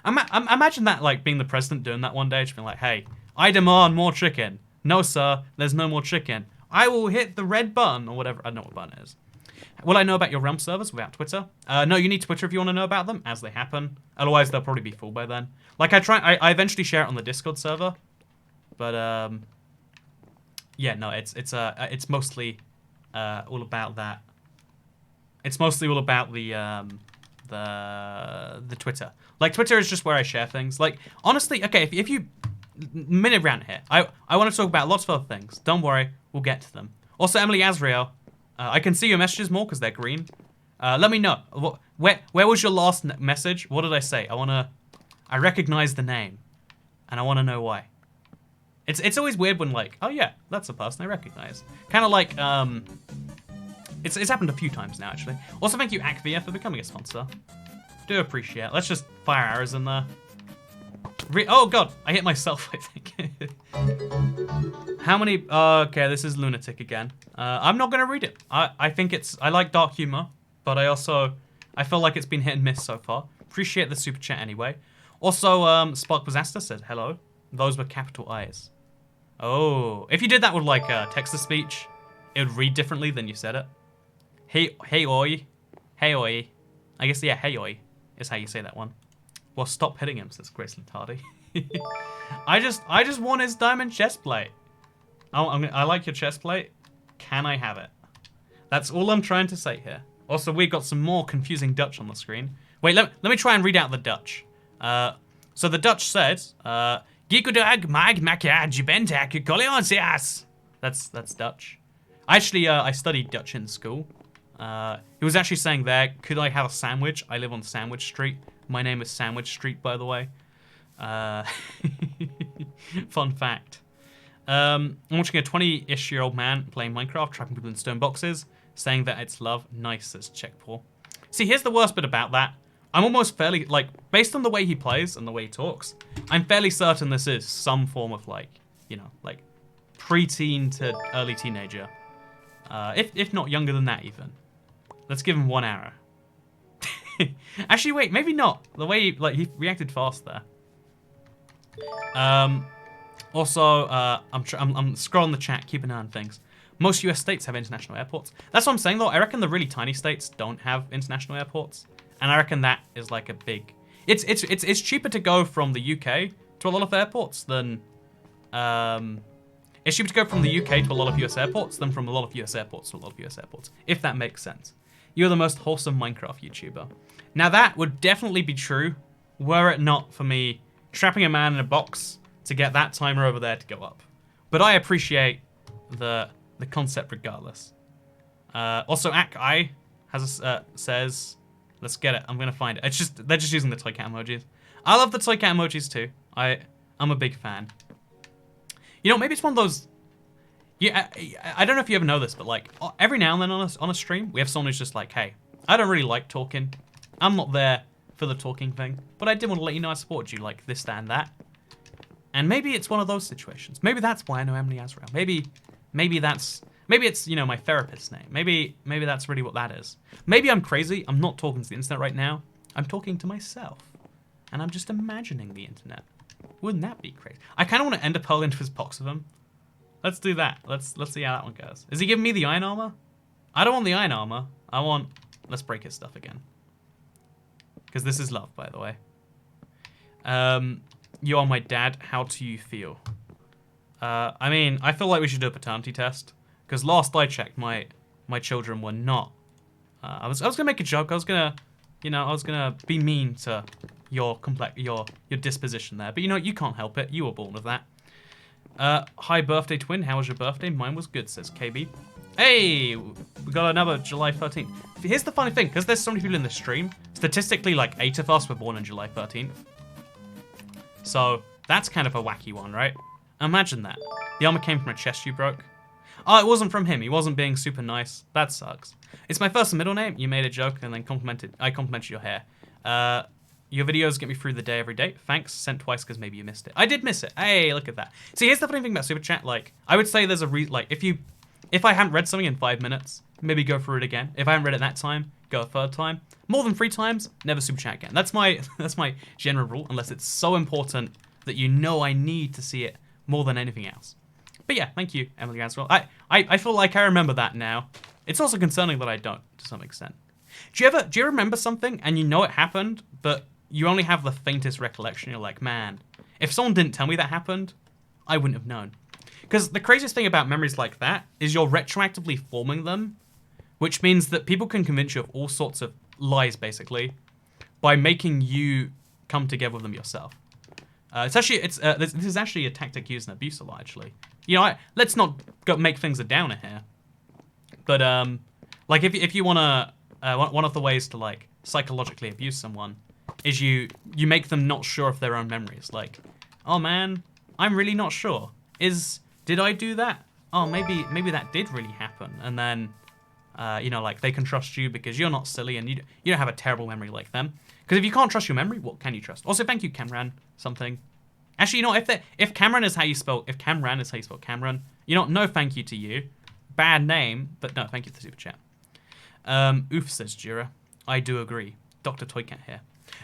Imagine that, like, being the president doing that one day, just being like, hey, I demand more chicken. No, sir, there's no more chicken. I will hit the red button, or whatever. I don't know what button it is. Will I know about your Realm servers without Twitter? No, you need Twitter if you want to know about them, as they happen. Otherwise, they'll probably be full by then. Like, I eventually share it on the Discord server. But, yeah, no, it's mostly all about that. It's mostly all about the Twitter. Like, Twitter is just where I share things. Like, honestly, okay, if you... Minute round here. I want to talk about lots of other things. Don't worry, we'll get to them. Also, Emily Azrael, I can see your messages more because they're green. Let me know. Where was your last message? What did I say? I recognize the name, and I want to know why. It's always weird when, like, oh yeah, that's a person I recognize. Kind of like it's happened a few times now, actually. Also, thank you Acvia for becoming a sponsor. Do appreciate it. Let's just fire arrows in there. Oh god, I hit myself, I think. How many... okay, this is Lunatic again. I'm not going to read it. I think I like dark humor, but I feel like it's been hit and miss so far. Appreciate the super chat anyway. Also, Spark Disaster said, hello. Those were capital I's. Oh, if you did that with, like, text-to-speech, it would read differently than you said it. Hey, oi. Hey, oi. I guess, yeah, hey, oi is how you say that one. Well, stop hitting him, says Graceland Hardy. I just want his diamond chest plate. I like your chest plate. Can I have it? That's all I'm trying to say here. Also, we've got some more confusing Dutch on the screen. Wait, let me try and read out the Dutch. So the Dutch says, Gikudag mag makaj bentak koleonsias. That's Dutch. Actually, I studied Dutch in school. He was actually saying there, could I have a sandwich? I live on Sandwich Street. My name is Sandwich Street, by the way. Fun fact. I'm watching a 20-ish-year-old man playing Minecraft, trapping people in stone boxes, saying that it's love. Nice, says Checkpaw. See, here's the worst bit about that. I'm almost fairly, like, based on the way he plays and the way he talks, I'm fairly certain this is some form of, like, you know, like, preteen to early teenager. If not younger than that, even. Let's give him 1 arrow. Actually, wait, maybe not. The way he reacted fast there. Also, I'm scrolling the chat, keep an eye on things. Most US states have international airports. That's what I'm saying, though. I reckon the really tiny states don't have international airports, and I reckon that is like a big. It's cheaper to go from the UK to a lot of airports than. It's cheaper to go from the UK to a lot of US airports than from a lot of US airports to a lot of US airports, if that makes sense. You're the most wholesome Minecraft YouTuber. Now that would definitely be true, were it not for me trapping a man in a box to get that timer over there to go up. But I appreciate the concept regardless. Also, Ak-I says, let's get it. I'm gonna find it. They're just using the toy cat emojis. I love the toy cat emojis too. I'm a big fan. You know, maybe it's one of those. Yeah, I don't know if you ever know this, but like every now and then on a stream, we have someone who's just like, hey, I don't really like talking. I'm not there for the talking thing, but I did want to let you know I supported you, like this, that, and that. And maybe it's one of those situations. Maybe that's why I know Emily Azrael. Maybe that's Maybe it's, you know, my therapist's name. Maybe that's really what that is. Maybe I'm crazy. I'm not talking to the internet right now. I'm talking to myself. And I'm just imagining the internet. Wouldn't that be crazy? I kind of want to end a pearl into his box of him. Let's do that. Let's see how that one goes. Is he giving me the iron armor? I don't want the iron armor. I want... Let's break his stuff again. Because this is love, by the way. You are my dad. How do you feel? I mean, I feel like we should do a paternity test. Because last I checked, my children were not. I was gonna make a joke. I was gonna, you know, I was gonna be mean to your disposition there. But you know, you can't help it. You were born with that. Hi, birthday twin. How was your birthday? Mine was good, says KB. Hey, we got another July 13th. Here's the funny thing, because there's so many people in the stream, statistically, like 8 of us were born on July 13th. So that's kind of a wacky one, right? Imagine that. The armor came from a chest you broke. Oh, it wasn't from him. He wasn't being super nice. That sucks. It's my first and middle name. You made a joke and then I complimented your hair. Your videos get me through the day every day. Thanks. Sent twice because maybe you missed it. I did miss it. Hey, look at that. See, here's the funny thing about Super Chat. Like, I would say there's a like, if I hadn't read something in 5 minutes, maybe go through it again. If I haven't read it that time, go a third time. More than 3 times, never Super Chat again. That's my general rule, unless it's so important that you know I need to see it more than anything else. But yeah, thank you, Emily Answell. I feel like I remember that now. It's also concerning that I don't, to some extent. Do you remember something and you know it happened, but you only have the faintest recollection? You're like, man, if someone didn't tell me that happened, I wouldn't have known. Because the craziest thing about memories like that is you're retroactively forming them, which means that people can convince you of all sorts of lies, basically, by making you come together with them yourself. This is actually a tactic used in abuse a lot, actually. You know, let's not go make things a downer here. But like if you wanna, one of the ways to like psychologically abuse someone is you make them not sure of their own memories. Like, oh man, I'm really not sure. Did I do that? Oh, maybe that did really happen. And then, you know, like they can trust you because you're not silly and you don't have a terrible memory like them. Because if you can't trust your memory, what can you trust? Also, thank you, Camran. Something. Actually, you know, if Cameron is how you spell, if Camran is how you spell Cameron, you know, no thank you to you. Bad name, but no, thank you for the super chat. Oof, says Jira. I do agree. Dr. Toycat here.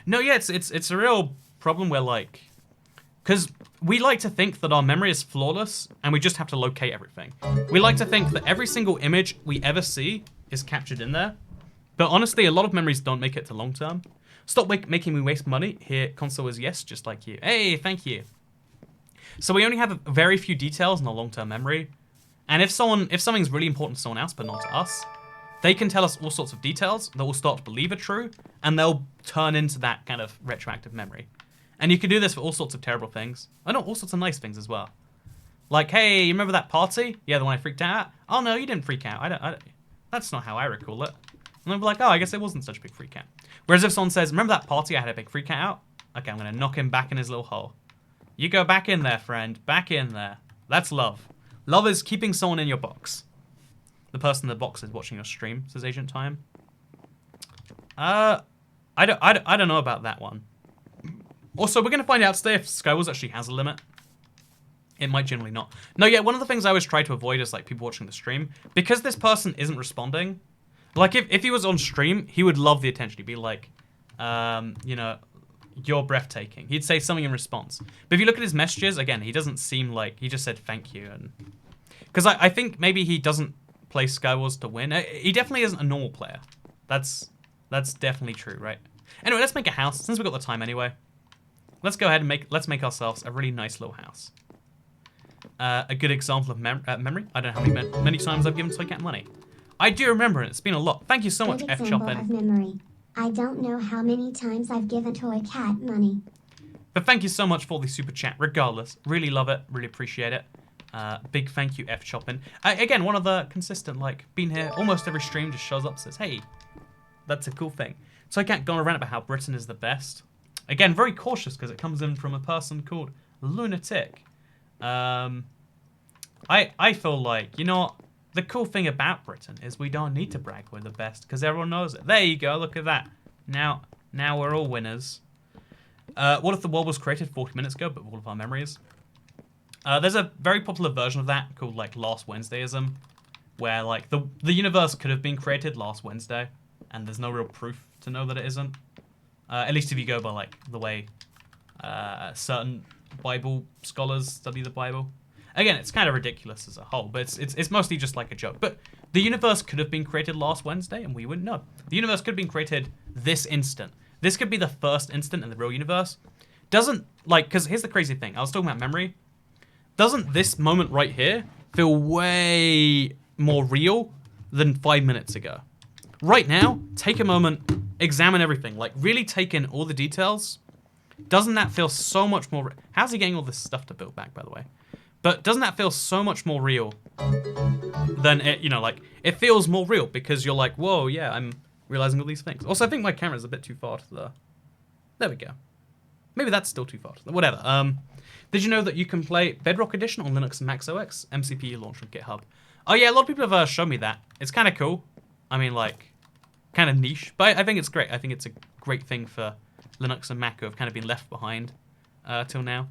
No, yeah, it's a real problem where like, because we like to think that our memory is flawless and we just have to locate everything. We like to think that every single image we ever see is captured in there. But honestly, a lot of memories don't make it to long term. Stop making me waste money. Here, console is yes, just like you. Hey, thank you. So we only have very few details in our long-term memory. And if something's really important to someone else but not to us, they can tell us all sorts of details that we'll start to believe are true, and they'll turn into that kind of retroactive memory. And you can do this for all sorts of terrible things. I know all sorts of nice things as well. Like, hey, you remember that party? Yeah, the one I freaked out at? Oh no, you didn't freak out. I don't. That's not how I recall it. And they'll be like, oh, I guess it wasn't such a big freak out. Whereas if someone says, remember that party I had a big freak out? Okay, I'm gonna knock him back in his little hole. You go back in there, friend. Back in there. That's love. Love is keeping someone in your box. The person in the box is watching your stream, says Agent Time. I don't know about that one. Also, we're gonna find out today if Skywars actually has a limit. It might generally not. No, yeah, one of the things I always try to avoid is like people watching the stream. Because this person isn't responding, like if he was on stream, he would love the attention. He'd be like, you know, you're breathtaking. He'd say something in response. But if you look at his messages, again, he doesn't seem like, he just said thank you. And because I think maybe he doesn't play Skywars to win. He definitely isn't a normal player. That's definitely true, right? Anyway, let's make a house, since we've got the time anyway. Let's go ahead and let's make ourselves a really nice little house. A good example of memory. I don't know how many times I've given Toycat money. I do remember it. It's been a lot. Thank you so much, F. Chopin. Of memory. I don't know how many times I've given Toycat money. But thank you so much for the super chat. Regardless, really love it. Really appreciate it. Big thank you, F. Chopin. Again, one of the consistent, like, been here almost every stream, just shows up, says, hey, that's a cool thing. Toycat gone around about how Britain is the best. Again, very cautious because it comes in from a person called Lunatic. I feel like, you know what? The cool thing about Britain is we don't need to brag we're the best because everyone knows it. There you go, look at that. Now we're all winners. What if the world was created 40 minutes ago, but with all of our memories? There's a very popular version of that called like Last Wednesdayism, where like the universe could have been created last Wednesday, and there's no real proof to know that it isn't. At least if you go by like the way certain Bible scholars study the Bible. Again, it's kind of ridiculous as a whole, but it's mostly just like a joke. But the universe could have been created last Wednesday, and we wouldn't know. The universe could have been created this instant. This could be the first instant in the real universe. Doesn't, like, because here's the crazy thing. I was talking about memory. Doesn't this moment right here feel way more real than 5 minutes ago? Right now, take a moment, examine everything. Like, really take in all the details. Doesn't that feel so much more... How's he getting all this stuff to build back, by the way? But doesn't that feel so much more real than it, you know, like, it feels more real because you're like, whoa, yeah, I'm realizing all these things. Also, I think my camera's a bit too far to the... There we go. Maybe that's still too far to the... Whatever. Did you know that you can play Bedrock Edition on Linux and Mac OS? MCP launch from GitHub. Oh, yeah, a lot of people have shown me that. It's kind of cool. I mean, like, kind of niche. But I think it's great. I think it's a great thing for Linux and Mac who have kind of been left behind till now.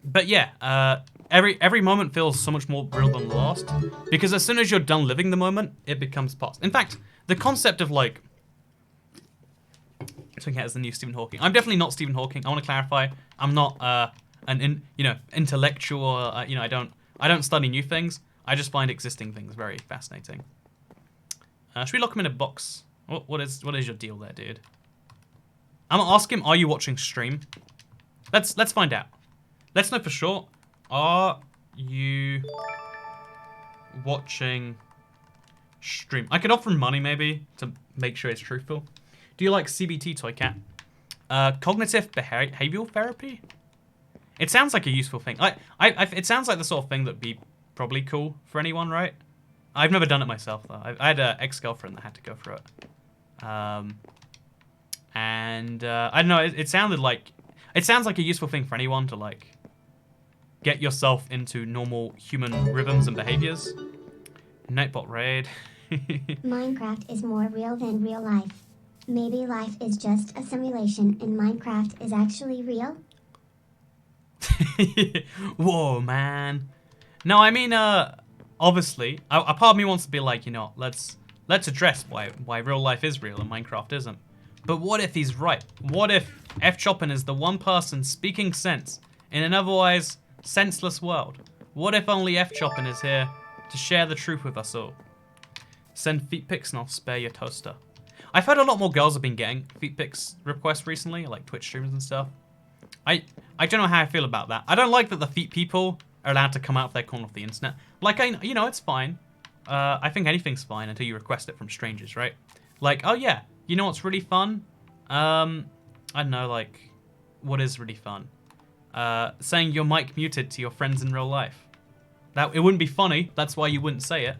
But yeah, every moment feels so much more real than the last. Because as soon as you're done living the moment, it becomes past. In fact, the concept of, like... Talking as the new Stephen Hawking. I'm definitely not Stephen Hawking. I want to clarify. I'm not intellectual. I don't study new things. I just find existing things very fascinating. Should we lock him in a box? What is your deal there, dude? I'm gonna ask him. Are you watching stream? Let's find out. Let's know for sure. Are you watching stream? I could offer him money maybe to make sure it's truthful. Do you like CBT, Toy Cat? Cognitive behavioral therapy? It sounds like a useful thing. It sounds like the sort of thing that'd be probably cool for anyone, right? I've never done it myself, though. I had an ex-girlfriend that had to go through it. I don't know, it sounded like... It sounds like a useful thing for anyone to, like, get yourself into normal human rhythms and behaviors. Nightbot raid. Minecraft is more real than real life. Maybe life is just a simulation and Minecraft is actually real? Whoa, man. No, I mean, obviously, a part of me wants to be like, you know, let's address why real life is real and Minecraft isn't. But what if he's right? What if F. Chopin is the one person speaking sense in an otherwise senseless world? What if only F. Chopin is here to share the truth with us all? Send feet pics and I'll spare your toaster. I've heard a lot more girls have been getting feet pics requests recently, like Twitch streamers and stuff. I don't know how I feel about that. I don't like that the feet people are allowed to come out of their corner of the internet. Like, you know, it's fine. I think anything's fine until you request it from strangers, right? Like, oh yeah, you know what's really fun? I don't know, like, what is really fun? Saying your mic muted to your friends in real life. It wouldn't be funny, that's why you wouldn't say it.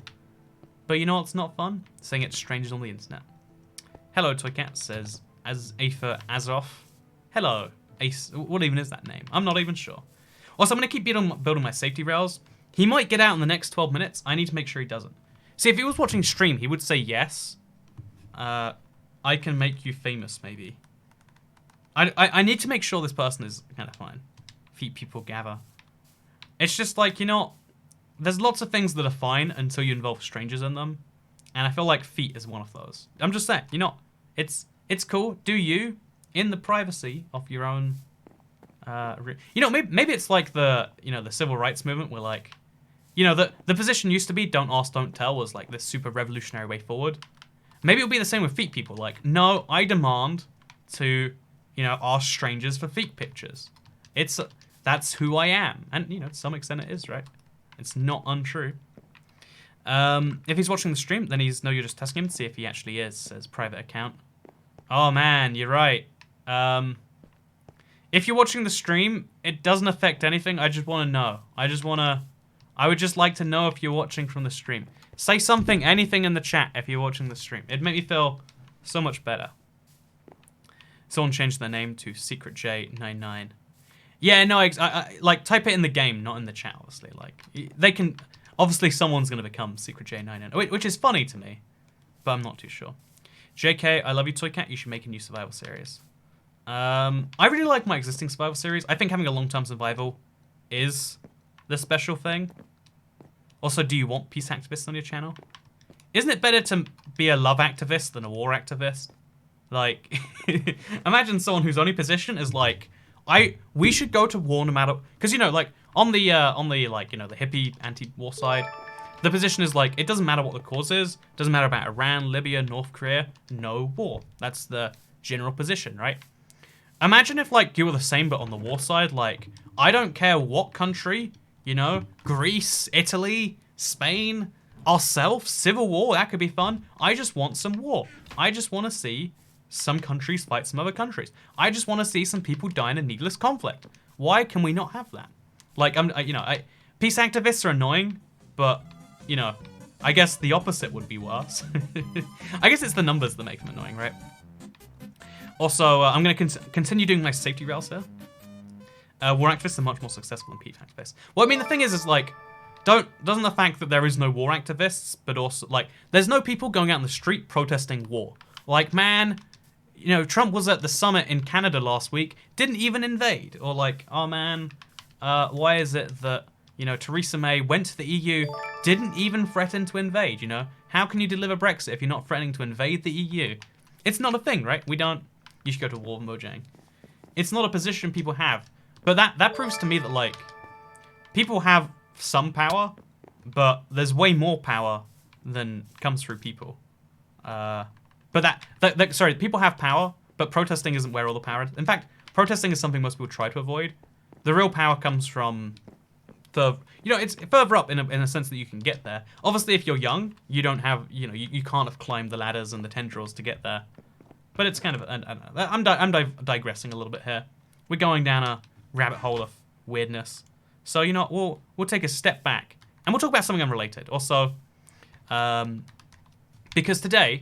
But you know what's not fun? Saying it to strangers on the internet. Hello, Toycat, says Aether Azoff. Hello, Ace. What even is that name? I'm not even sure. Also, I'm going to keep building my safety rails. He might get out in the next 12 minutes. I need to make sure he doesn't. See, if he was watching stream, he would say yes. I can make you famous, maybe. I need to make sure this person is kind of fine. Feet people gather. It's just like, you know, there's lots of things that are fine until you involve strangers in them. And I feel like feet is one of those. I'm just saying, you know, it's cool. Do you, in the privacy of your own... you know, maybe it's like the civil rights movement where, like, you know, the position used to be don't ask, don't tell was like this super revolutionary way forward. Maybe it'll be the same with feet people. Like, no, I demand to, you know, ask strangers for feet pictures. That's who I am. And, you know, to some extent it is, right? It's not untrue. If he's watching the stream, then you're just testing him to see if he actually is, says private account. Oh man, you're right. If you're watching the stream, it doesn't affect anything. I just want to know. I would just like to know if you're watching from the stream. Say something, anything in the chat if you're watching the stream. It'd make me feel so much better. Someone changed their name to SecretJ99. Yeah, no, I like, type it in the game, not in the chat, obviously. Like, they can... Obviously, someone's going to become SecretJ99, which is funny to me, but I'm not too sure. JK, I love you, Toycat. You should make a new survival series. I really like my existing survival series. I think having a long-term survival is the special thing. Also, do you want peace activists on your channel? Isn't it better to be a love activist than a war activist? Like, imagine someone whose only position is like, we should go to war no matter, because you know, like on the like, you know, the hippie anti-war side, the position is like, it doesn't matter what the cause is, doesn't matter about Iran, Libya, North Korea, no war. That's the general position, right? Imagine if like you were the same but on the war side, like, I don't care what country, you know, Greece, Italy, Spain, ourselves, civil war, that could be fun. I just want some war. I just want to see some countries fight some other countries. I just want to see some people die in a needless conflict. Why can we not have that? Like, peace activists are annoying, but, you know, I guess the opposite would be worse. I guess it's the numbers that make them annoying, right? Also, I'm going to continue doing my safety rails here. War activists are much more successful than peace activists. Well, I mean, the thing is like, doesn't the fact that there is no war activists, but also, like, there's no people going out in the street protesting war. Like, man, you know, Trump was at the summit in Canada last week, didn't even invade. Or like, oh man, why is it that, you know, Theresa May went to the EU, didn't even threaten to invade, you know? How can you deliver Brexit if you're not threatening to invade the EU? It's not a thing, right? You should go to war, Mojang. It's not a position people have. But that proves to me that, like, people have some power, but there's way more power than comes through people. Sorry, people have power, but protesting isn't where all the power is. In fact, protesting is something most people try to avoid. The real power comes from it's further up in a sense that you can get there. Obviously, if you're young, you don't have, you can't have climbed the ladders and the tendrils to get there. But it's kind of, I'm digressing a little bit here. We're going down a rabbit hole of weirdness. So, you know, we'll take a step back and we'll talk about something unrelated. Also, because today,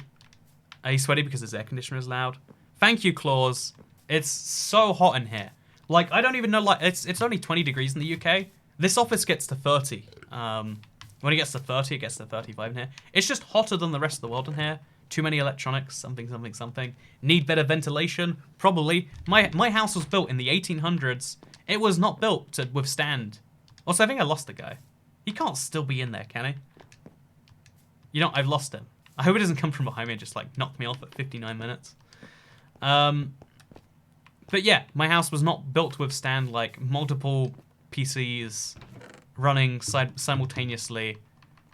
he's sweaty because his air conditioner is loud. Thank you, Claus. It's so hot in here. Like, I don't even know, like, it's only 20 degrees in the UK. This office gets to 30. When it gets to 30, it gets to 35 in here. It's just hotter than the rest of the world in here. Too many electronics, something. Need better ventilation? Probably. My house was built in the 1800s. It was not built to withstand. Also, I think I lost the guy. He can't still be in there, can he? You know, I've lost him. I hope it doesn't come from behind me and just, like, knock me off at 59 minutes. But yeah, my house was not built to withstand, like, multiple PCs running simultaneously,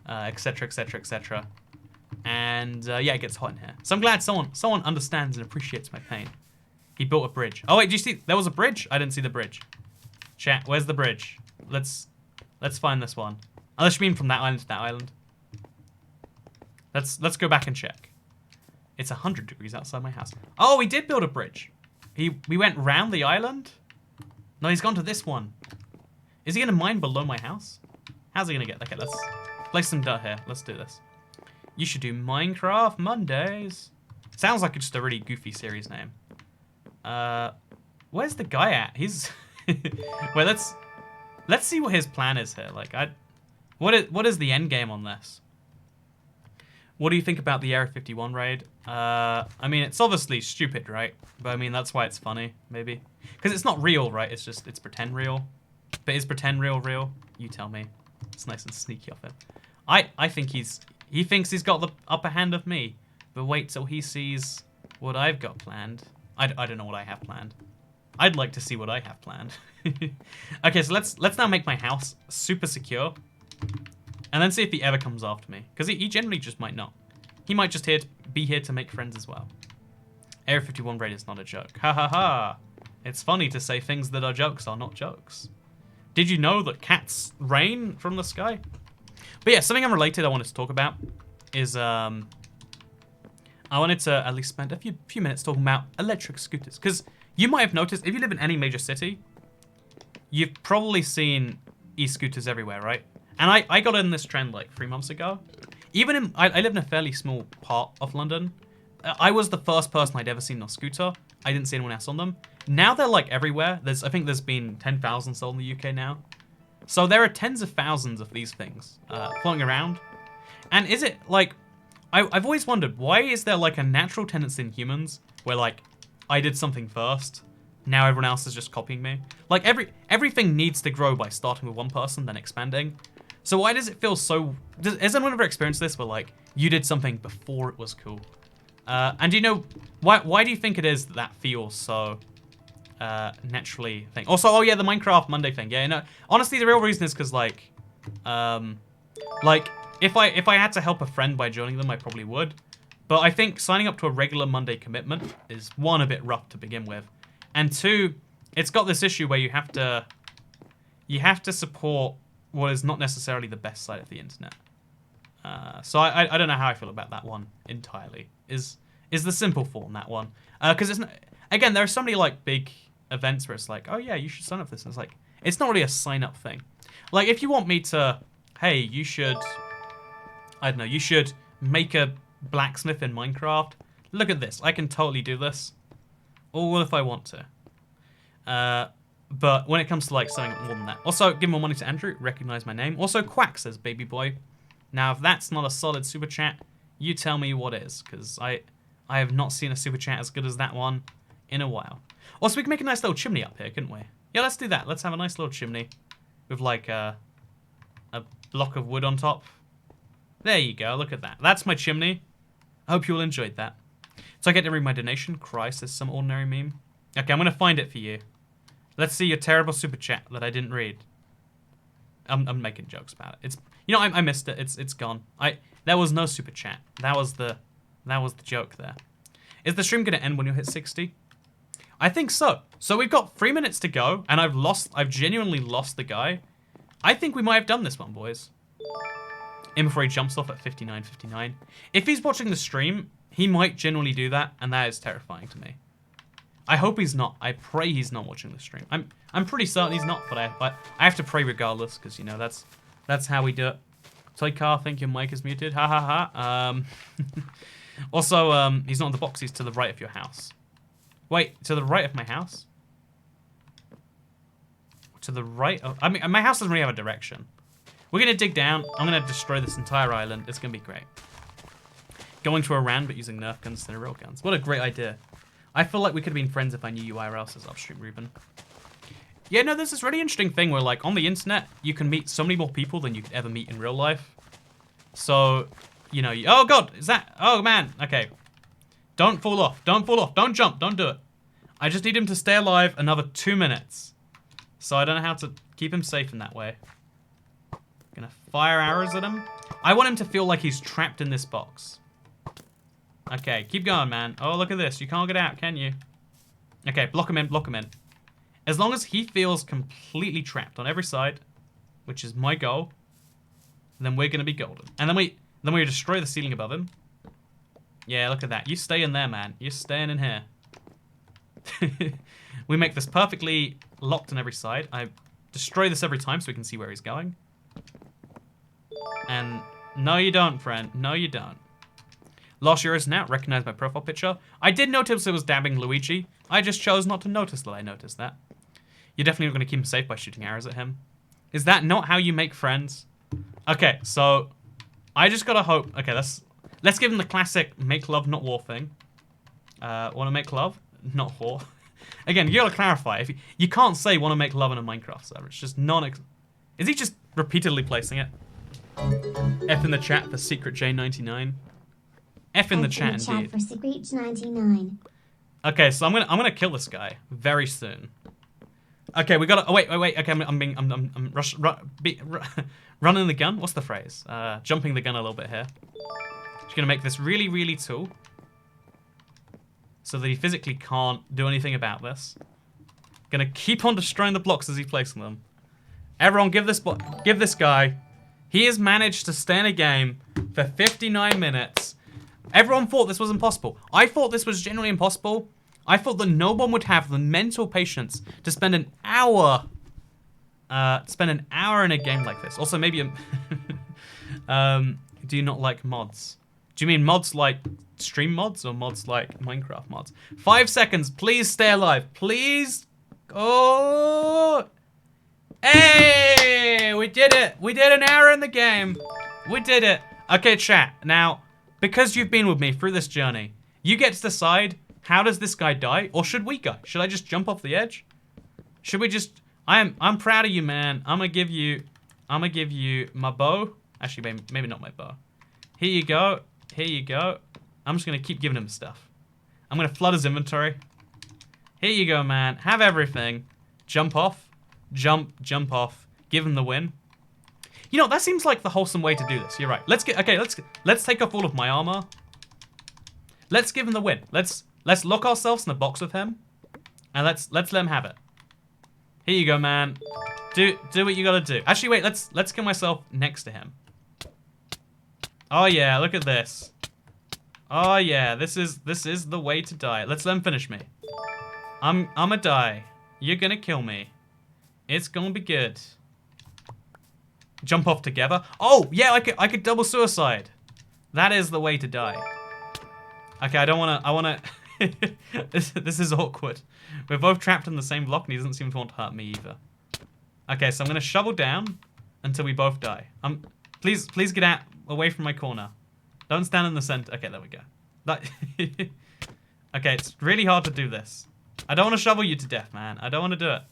etc, etc, etc. And, yeah, it gets hot in here. So I'm glad someone understands and appreciates my pain. He built a bridge. Oh, wait, do you see? There was a bridge? I didn't see the bridge. Chat, where's the bridge? Let's find this one. Unless you mean from that island to that island. Let's go back and check. It's 100 degrees outside my house. Oh, he did build a bridge. We went round the island? No, he's gone to this one. Is he going to mine below my house? How's he going to get? Okay, let's place some dirt here. Let's do this. You should do Minecraft Mondays. Sounds like just a really goofy series name. Where's the guy at? He's... Well, let's see what his plan is here. Like, what is the end game on this? What do you think about the Area 51 raid? I mean, it's obviously stupid, right? But I mean, that's why it's funny, maybe. Because it's not real, right? It's pretend real. But is pretend real? You tell me. It's nice and sneaky of him. I think he thinks he's got the upper hand of me. But wait till he sees what I've got planned. I don't know what I have planned. I'd like to see what I have planned. Okay, so let's now make my house super secure. And then see if he ever comes after me. Because he generally just might not. He might just be here to make friends as well. Area 51 raid is not a joke. Ha ha ha. It's funny to say things that are jokes are not jokes. Did you know that cats rain from the sky? But yeah, something unrelated I wanted to talk about is I wanted to at least spend a few minutes talking about electric scooters. Because you might have noticed, if you live in any major city, you've probably seen e-scooters everywhere, right? And I got in this trend like 3 months ago. Even I live in a fairly small part of London. I was the first person I'd ever seen on a scooter. I didn't see anyone else on them. Now they're like everywhere. I think there's been 10,000 sold in the UK now. So there are tens of thousands of these things floating around. And is it like, I've always wondered, why is there like a natural tendency in humans where like, I did something first, now everyone else is just copying me? Like everything needs to grow by starting with one person, then expanding. So why does it feel so... Has anyone ever experienced this where, like, you did something before it was cool? And do you know... Why do you think it is that feels so... naturally thing? Also, oh yeah, the Minecraft Monday thing. Yeah, no. Honestly, the real reason is because, like... if I had to help a friend by joining them, I probably would. But I think signing up to a regular Monday commitment is, one, a bit rough to begin with. And two, it's got this issue where you have to support what is not necessarily the best side of the internet. So I don't know how I feel about that one entirely. Is the simple form that one? Because it's not, again, there are so many like big events where it's like, oh yeah, you should sign up for this. And it's like, it's not really a sign up thing. Like if you want me to, hey, you should, I don't know, you should make a blacksmith in Minecraft. Look at this, I can totally do this. All if I want to. But when it comes to like signing up more than that. Also, give more money to Andrew, recognize my name. Also, Quack says baby boy. Now, if that's not a solid super chat, you tell me what is, because I have not seen a super chat as good as that one in a while. Also, we can make a nice little chimney up here, couldn't we? Yeah, let's do that. Let's have a nice little chimney with like a block of wood on top. There you go, look at that. That's my chimney. I hope you all enjoyed that. So I get to read my donation. Christ, is some ordinary meme. Okay, I'm going to find it for you. Let's see your terrible super chat that I didn't read. I'm making jokes about it. It's, you know, I missed it. It's gone. There was no super chat. That was the joke there. Is the stream gonna end when you hit 60? I think so. So we've got 3 minutes to go, and I've genuinely lost the guy. I think we might have done this one, boys. In before he jumps off at 59:59. If he's watching the stream, he might genuinely do that, and that is terrifying to me. I hope he's not. I pray he's not watching the stream. I'm pretty certain he's not, but I have to pray regardless, because you know that's how we do it. Toy car, I think your mic is muted. Ha ha ha. Also, he's not in the box. He's to the right of your house. Wait, to the right of my house? To the right of... I mean, my house doesn't really have a direction. We're gonna dig down. I'm gonna destroy this entire island. It's gonna be great. Going to Iran, but using Nerf guns instead of real guns. What a great idea. I feel like we could have been friends if I knew you IRL, says Upstream Ruben. Yeah, no, there's this really interesting thing where, like, on the internet, you can meet so many more people than you could ever meet in real life. So, you know, oh god, is that, oh man, okay. Don't fall off, don't fall off, don't jump, don't do it. I just need him to stay alive another 2 minutes. So I don't know how to keep him safe in that way. Gonna fire arrows at him. I want him to feel like he's trapped in this box. Okay, keep going, man. Oh, look at this. You can't get out, can you? Okay, block him in, block him in. As long as he feels completely trapped on every side, which is my goal, then we're going to be golden. And then we destroy the ceiling above him. Yeah, look at that. You stay in there, man. You're staying in here. We make this perfectly locked on every side. I destroy this every time so we can see where he's going. And no, you don't, friend. No, you don't. Lost yours now. Recognize my profile picture. I did notice it was dabbing Luigi. I just chose not to notice that I noticed that. You're definitely not going to keep him safe by shooting arrows at him. Is that not how you make friends? Okay, so I just gotta hope. Okay, let's give him the classic make love, not war thing. Want to make love, not war. Again, you gotta clarify. If you can't say want to make love in a Minecraft server. It's just Is he just repeatedly placing it? F in the chat for Secret J99. F in the chat indeed. For Secret 99. Okay, so I'm gonna kill this guy very soon. Okay, we gotta. Oh wait. Okay, I'm running the gun. What's the phrase? Jumping the gun a little bit here. Just gonna make this really, really tall, so that he physically can't do anything about this. Gonna keep on destroying the blocks as he places them. Everyone, give this guy. He has managed to stay in a game for 59 minutes. Everyone thought this was impossible. I thought this was genuinely impossible. I thought that no one would have the mental patience to spend an hour in a game like this. Also, maybe do you not like mods? Do you mean mods like stream mods or mods like Minecraft mods? 5 seconds, please stay alive. Please. Oh. Hey, we did it. We did an hour in the game. We did it. Okay, chat. Now, because you've been with me through this journey, you get to decide, how does this guy die? Or should we go? Should I just jump off the edge? Should we just... I'm proud of you, man. I'm gonna give you I'm gonna give you my bow. Actually, maybe not my bow. Here you go. Here you go. I'm just gonna keep giving him stuff. I'm gonna flood his inventory. Here you go, man. Have everything. Jump off. Jump off. Give him the win. You know, that seems like the wholesome way to do this. You're right. Let's take off all of my armor. Let's give him the win. Let's lock ourselves in a box with him. And let's let him have it. Here you go, man. Do what you gotta do. Actually, wait, let's kill myself next to him. Oh yeah, look at this. Oh yeah, this is the way to die. Let's let him finish me. I'ma die. You're gonna kill me. It's gonna be good. Jump off together. Oh yeah, I could double suicide. That is the way to die. Okay, I wanna this is awkward. We're both trapped in the same block and he doesn't seem to want to hurt me either. Okay, so I'm gonna shovel down until we both die. Please get out away from my corner. Don't stand in the center. Okay, there we go. Okay, it's really hard to do this. I don't want to shovel you to death, man. I don't want to do it.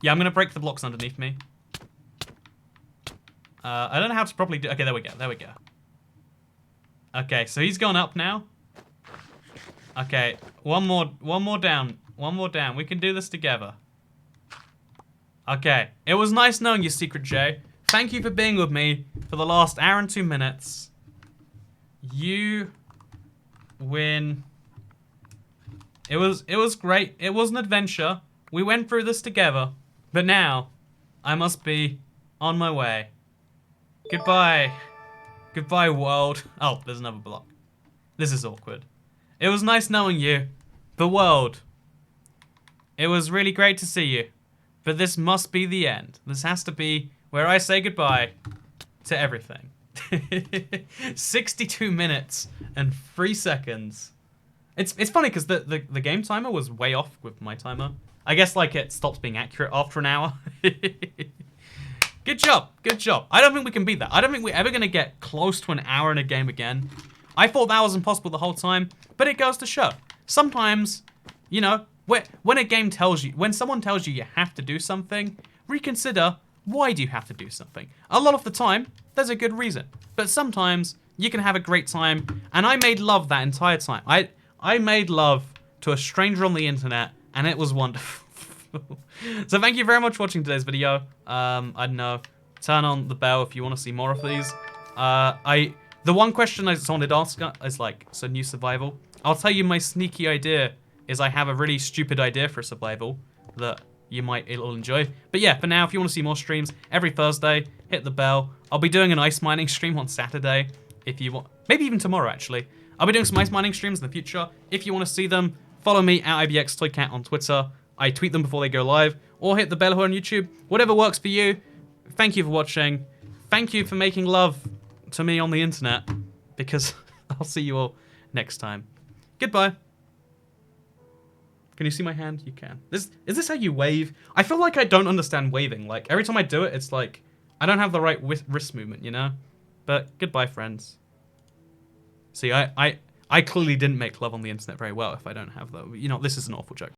Yeah, I'm gonna break the blocks underneath me. I don't know how to properly do. Okay, there we go. There we go. Okay, so he's gone up now. Okay, one more down. One more down. We can do this together. Okay, it was nice knowing you, Secret J. Thank you for being with me for the last hour and 2 minutes. You win. It was great. It was an adventure. We went through this together. But now, I must be on my way. Goodbye. Goodbye, world. Oh, there's another block. This is awkward. It was nice knowing you. The world. It was really great to see you. But this must be the end. This has to be where I say goodbye to everything. 62 minutes and 3 seconds. It's funny because the game timer was way off with my timer. I guess like it stops being accurate after an hour. Good job. Good job. I don't think we can beat that. I don't think we're ever going to get close to an hour in a game again. I thought that was impossible the whole time, but it goes to show. Sometimes, you know, when a game tells you, when someone tells you you have to do something, reconsider why do you have to do something. A lot of the time, there's a good reason. But sometimes, you can have a great time, and I made love that entire time. I made love to a stranger on the internet, and it was wonderful. So thank you very much for watching today's video. I don't know, turn on the bell if you want to see more of these. The one question I wanted to ask is like, so new survival. I'll tell you my sneaky idea is I have a really stupid idea for a survival that it'll enjoy. But yeah, for now, if you want to see more streams, every Thursday, hit the bell. I'll be doing an ice mining stream on Saturday, if you want, maybe even tomorrow actually. I'll be doing some ice mining streams in the future. If you want to see them, follow me at IBXToyCat on Twitter. I tweet them before they go live, or hit the bell here on YouTube. Whatever works for you. Thank you for watching. Thank you for making love to me on the internet, because I'll see you all next time. Goodbye. Can you see my hand? You can. Is this how you wave? I feel like I don't understand waving. Like, every time I do it, it's like, I don't have the right wrist movement, you know? But, goodbye, friends. See, I clearly didn't make love on the internet very well if I don't have that. You know, this is an awful joke.